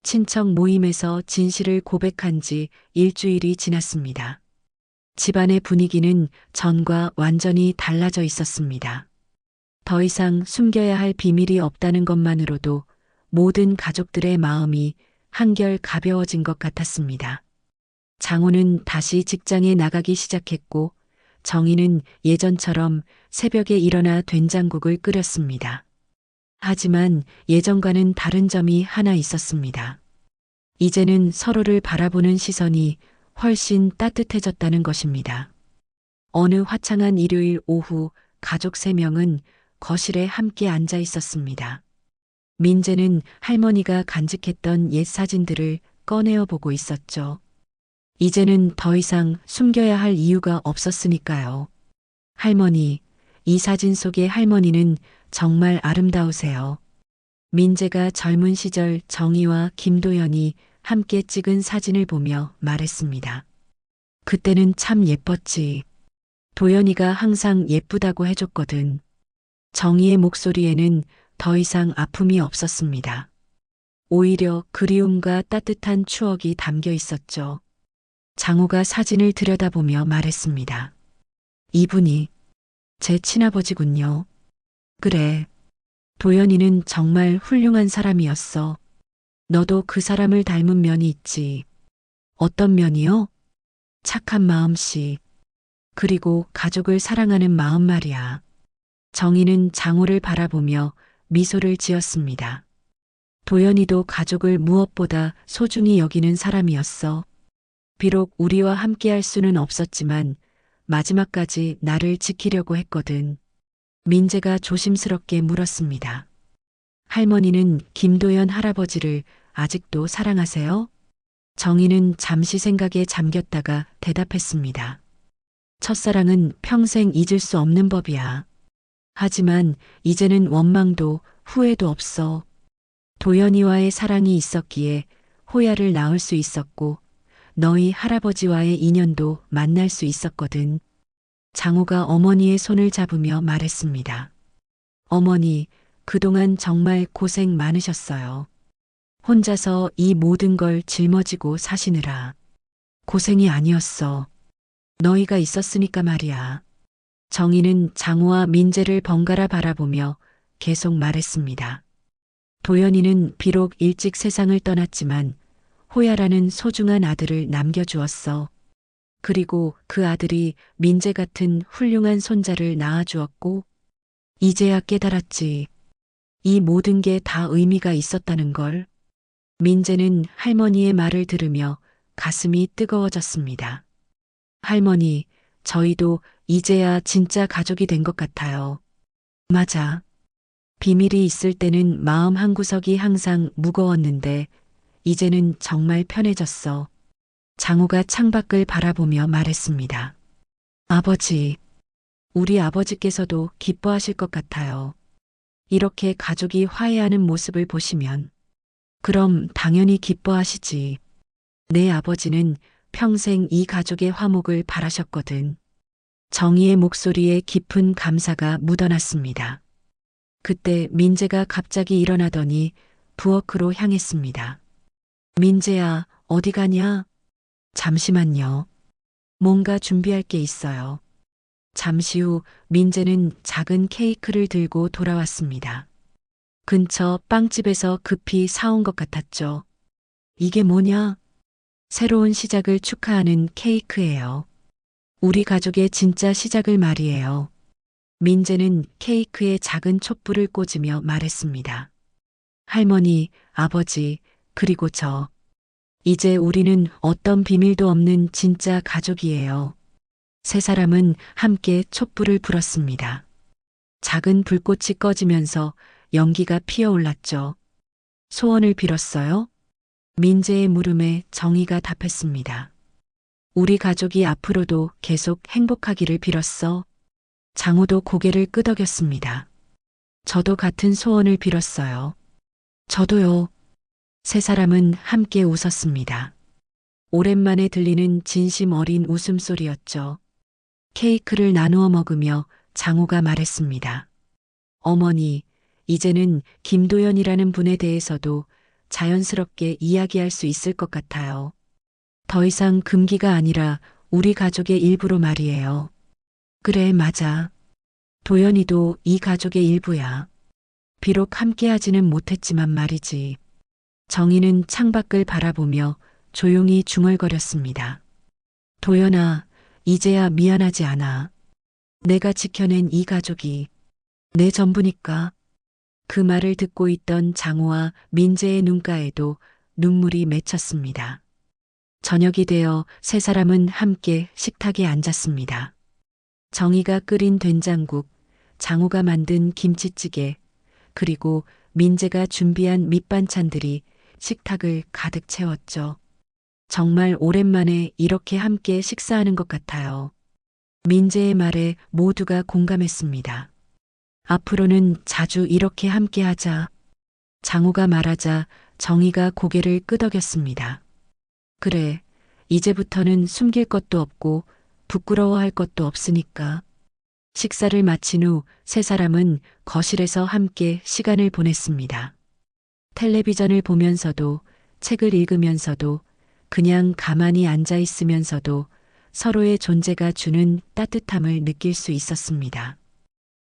친척 모임에서 진실을 고백한 지 일주일이 지났습니다. 집안의 분위기는 전과 완전히 달라져 있었습니다. 더 이상 숨겨야 할 비밀이 없다는 것만으로도 모든 가족들의 마음이 한결 가벼워진 것 같았습니다. 장호는 다시 직장에 나가기 시작했고 정희는 예전처럼 새벽에 일어나 된장국을 끓였습니다. 하지만 예전과는 다른 점이 하나 있었습니다. 이제는 서로를 바라보는 시선이 훨씬 따뜻해졌다는 것입니다. 어느 화창한 일요일 오후 가족 3명은 거실에 함께 앉아 있었습니다. 민재는 할머니가 간직했던 옛 사진들을 꺼내어 보고 있었죠. 이제는 더 이상 숨겨야 할 이유가 없었으니까요. 할머니, 이 사진 속의 할머니는 정말 아름다우세요. 민재가 젊은 시절 정희와 김도연이 함께 찍은 사진을 보며 말했습니다. 그때는 참 예뻤지. 도연이가 항상 예쁘다고 해줬거든. 정희의 목소리에는 더 이상 아픔이 없었습니다. 오히려 그리움과 따뜻한 추억이 담겨 있었죠. 장호가 사진을 들여다보며 말했습니다. 이분이 제 친아버지군요. 그래. 도연이는 정말 훌륭한 사람이었어. 너도 그 사람을 닮은 면이 있지. 어떤 면이요? 착한 마음씨. 그리고 가족을 사랑하는 마음 말이야. 정희는 장호를 바라보며 미소를 지었습니다. 도연이도 가족을 무엇보다 소중히 여기는 사람이었어. 비록 우리와 함께할 수는 없었지만 마지막까지 나를 지키려고 했거든. 민재가 조심스럽게 물었습니다. 할머니는 김도연 할아버지를 아직도 사랑하세요? 정희는 잠시 생각에 잠겼다가 대답했습니다. 첫사랑은 평생 잊을 수 없는 법이야. 하지만 이제는 원망도 후회도 없어. 도연이와의 사랑이 있었기에 호야를 낳을 수 있었고 너희 할아버지와의 인연도 만날 수 있었거든. 장호가 어머니의 손을 잡으며 말했습니다. 어머니, 그동안 정말 고생 많으셨어요. 혼자서 이 모든 걸 짊어지고 사시느라. 고생이 아니었어. 너희가 있었으니까 말이야. 정희는 장호와 민재를 번갈아 바라보며 계속 말했습니다. 도연이는 비록 일찍 세상을 떠났지만 호야라는 소중한 아들을 남겨주었어. 그리고 그 아들이 민재 같은 훌륭한 손자를 낳아주었고, 이제야 깨달았지. 이 모든 게 다 의미가 있었다는 걸. 민재는 할머니의 말을 들으며 가슴이 뜨거워졌습니다. 할머니, 저희도 이제야 진짜 가족이 된 것 같아요. 맞아. 비밀이 있을 때는 마음 한구석이 항상 무거웠는데 이제는 정말 편해졌어. 장호가 창밖을 바라보며 말했습니다. 아버지, 우리 아버지께서도 기뻐하실 것 같아요. 이렇게 가족이 화해하는 모습을 보시면. 그럼 당연히 기뻐하시지. 내 아버지는 평생 이 가족의 화목을 바라셨거든. 정희의 목소리에 깊은 감사가 묻어났습니다. 그때 민재가 갑자기 일어나더니 부엌으로 향했습니다. 민재야, 어디 가냐? 잠시만요. 뭔가 준비할 게 있어요. 잠시 후 민재는 작은 케이크를 들고 돌아왔습니다. 근처 빵집에서 급히 사온 것 같았죠. 이게 뭐냐? 새로운 시작을 축하하는 케이크예요. 우리 가족의 진짜 시작을 말이에요. 민재는 케이크에 작은 촛불을 꽂으며 말했습니다. 할머니, 아버지, 그리고 저. 이제 우리는 어떤 비밀도 없는 진짜 가족이에요. 세 사람은 함께 촛불을 불었습니다. 작은 불꽃이 꺼지면서 연기가 피어올랐죠. 소원을 빌었어요? 민재의 물음에 정희가 답했습니다. 우리 가족이 앞으로도 계속 행복하기를 빌었어. 장호도 고개를 끄덕였습니다. 저도 같은 소원을 빌었어요. 저도요. 세 사람은 함께 웃었습니다. 오랜만에 들리는 진심 어린 웃음소리였죠. 케이크를 나누어 먹으며 장호가 말했습니다. 어머니, 이제는 김도연이라는 분에 대해서도 자연스럽게 이야기할 수 있을 것 같아요. 더 이상 금기가 아니라 우리 가족의 일부로 말이에요. 그래, 맞아. 도연이도 이 가족의 일부야. 비록 함께하지는 못했지만 말이지. 정희는 창밖을 바라보며 조용히 중얼거렸습니다. 도연아, 이제야 미안하지 않아. 내가 지켜낸 이 가족이 내 전부니까. 그 말을 듣고 있던 장호와 민재의 눈가에도 눈물이 맺혔습니다. 저녁이 되어 세 사람은 함께 식탁에 앉았습니다. 정희가 끓인 된장국, 장호가 만든 김치찌개, 그리고 민재가 준비한 밑반찬들이 식탁을 가득 채웠죠. 정말 오랜만에 이렇게 함께 식사하는 것 같아요. 민재의 말에 모두가 공감했습니다. 앞으로는 자주 이렇게 함께 하자. 장호가 말하자 정희가 고개를 끄덕였습니다. 그래, 이제부터는 숨길 것도 없고 부끄러워할 것도 없으니까. 식사를 마친 후 세 사람은 거실에서 함께 시간을 보냈습니다. 텔레비전을 보면서도 책을 읽으면서도 그냥 가만히 앉아 있으면서도 서로의 존재가 주는 따뜻함을 느낄 수 있었습니다.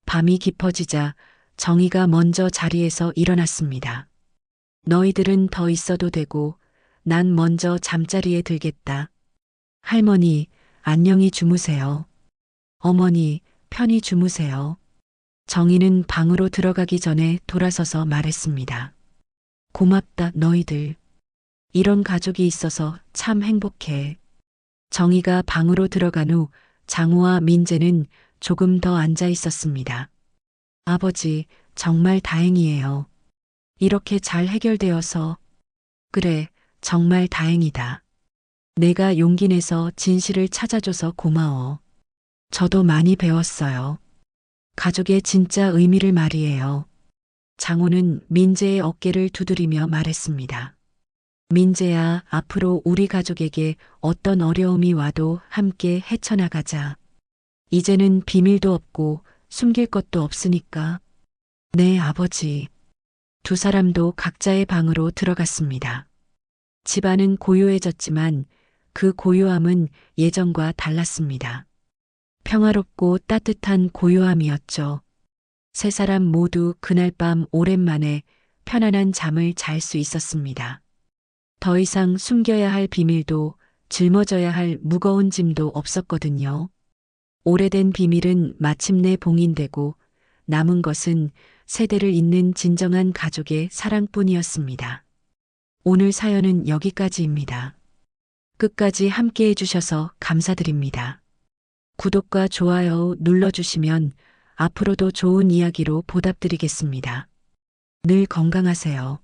밤이 깊어지자 정희가 먼저 자리에서 일어났습니다. 너희들은 더 있어도 되고 난 먼저 잠자리에 들겠다. 할머니, 안녕히 주무세요. 어머니, 편히 주무세요. 정희는 방으로 들어가기 전에 돌아서서 말했습니다. 고맙다, 너희들. 이런 가족이 있어서 참 행복해. 정희가 방으로 들어간 후 장호와 민재는 조금 더 앉아 있었습니다. 아버지, 정말 다행이에요. 이렇게 잘 해결되어서. 그래, 정말 다행이다. 내가 용기 내서 진실을 찾아줘서 고마워. 저도 많이 배웠어요. 가족의 진짜 의미를 말이에요. 장호는 민재의 어깨를 두드리며 말했습니다. 민재야, 앞으로 우리 가족에게 어떤 어려움이 와도 함께 헤쳐나가자. 이제는 비밀도 없고 숨길 것도 없으니까. 네, 아버지. 두 사람도 각자의 방으로 들어갔습니다. 집안은 고요해졌지만 그 고요함은 예전과 달랐습니다. 평화롭고 따뜻한 고요함이었죠. 세 사람 모두 그날 밤 오랜만에 편안한 잠을 잘 수 있었습니다. 더 이상 숨겨야 할 비밀도 짊어져야 할 무거운 짐도 없었거든요. 오래된 비밀은 마침내 봉인되고 남은 것은 세대를 잇는 진정한 가족의 사랑뿐이었습니다. 오늘 사연은 여기까지입니다. 끝까지 함께 해주셔서 감사드립니다. 구독과 좋아요 눌러주시면 앞으로도 좋은 이야기로 보답드리겠습니다. 늘 건강하세요.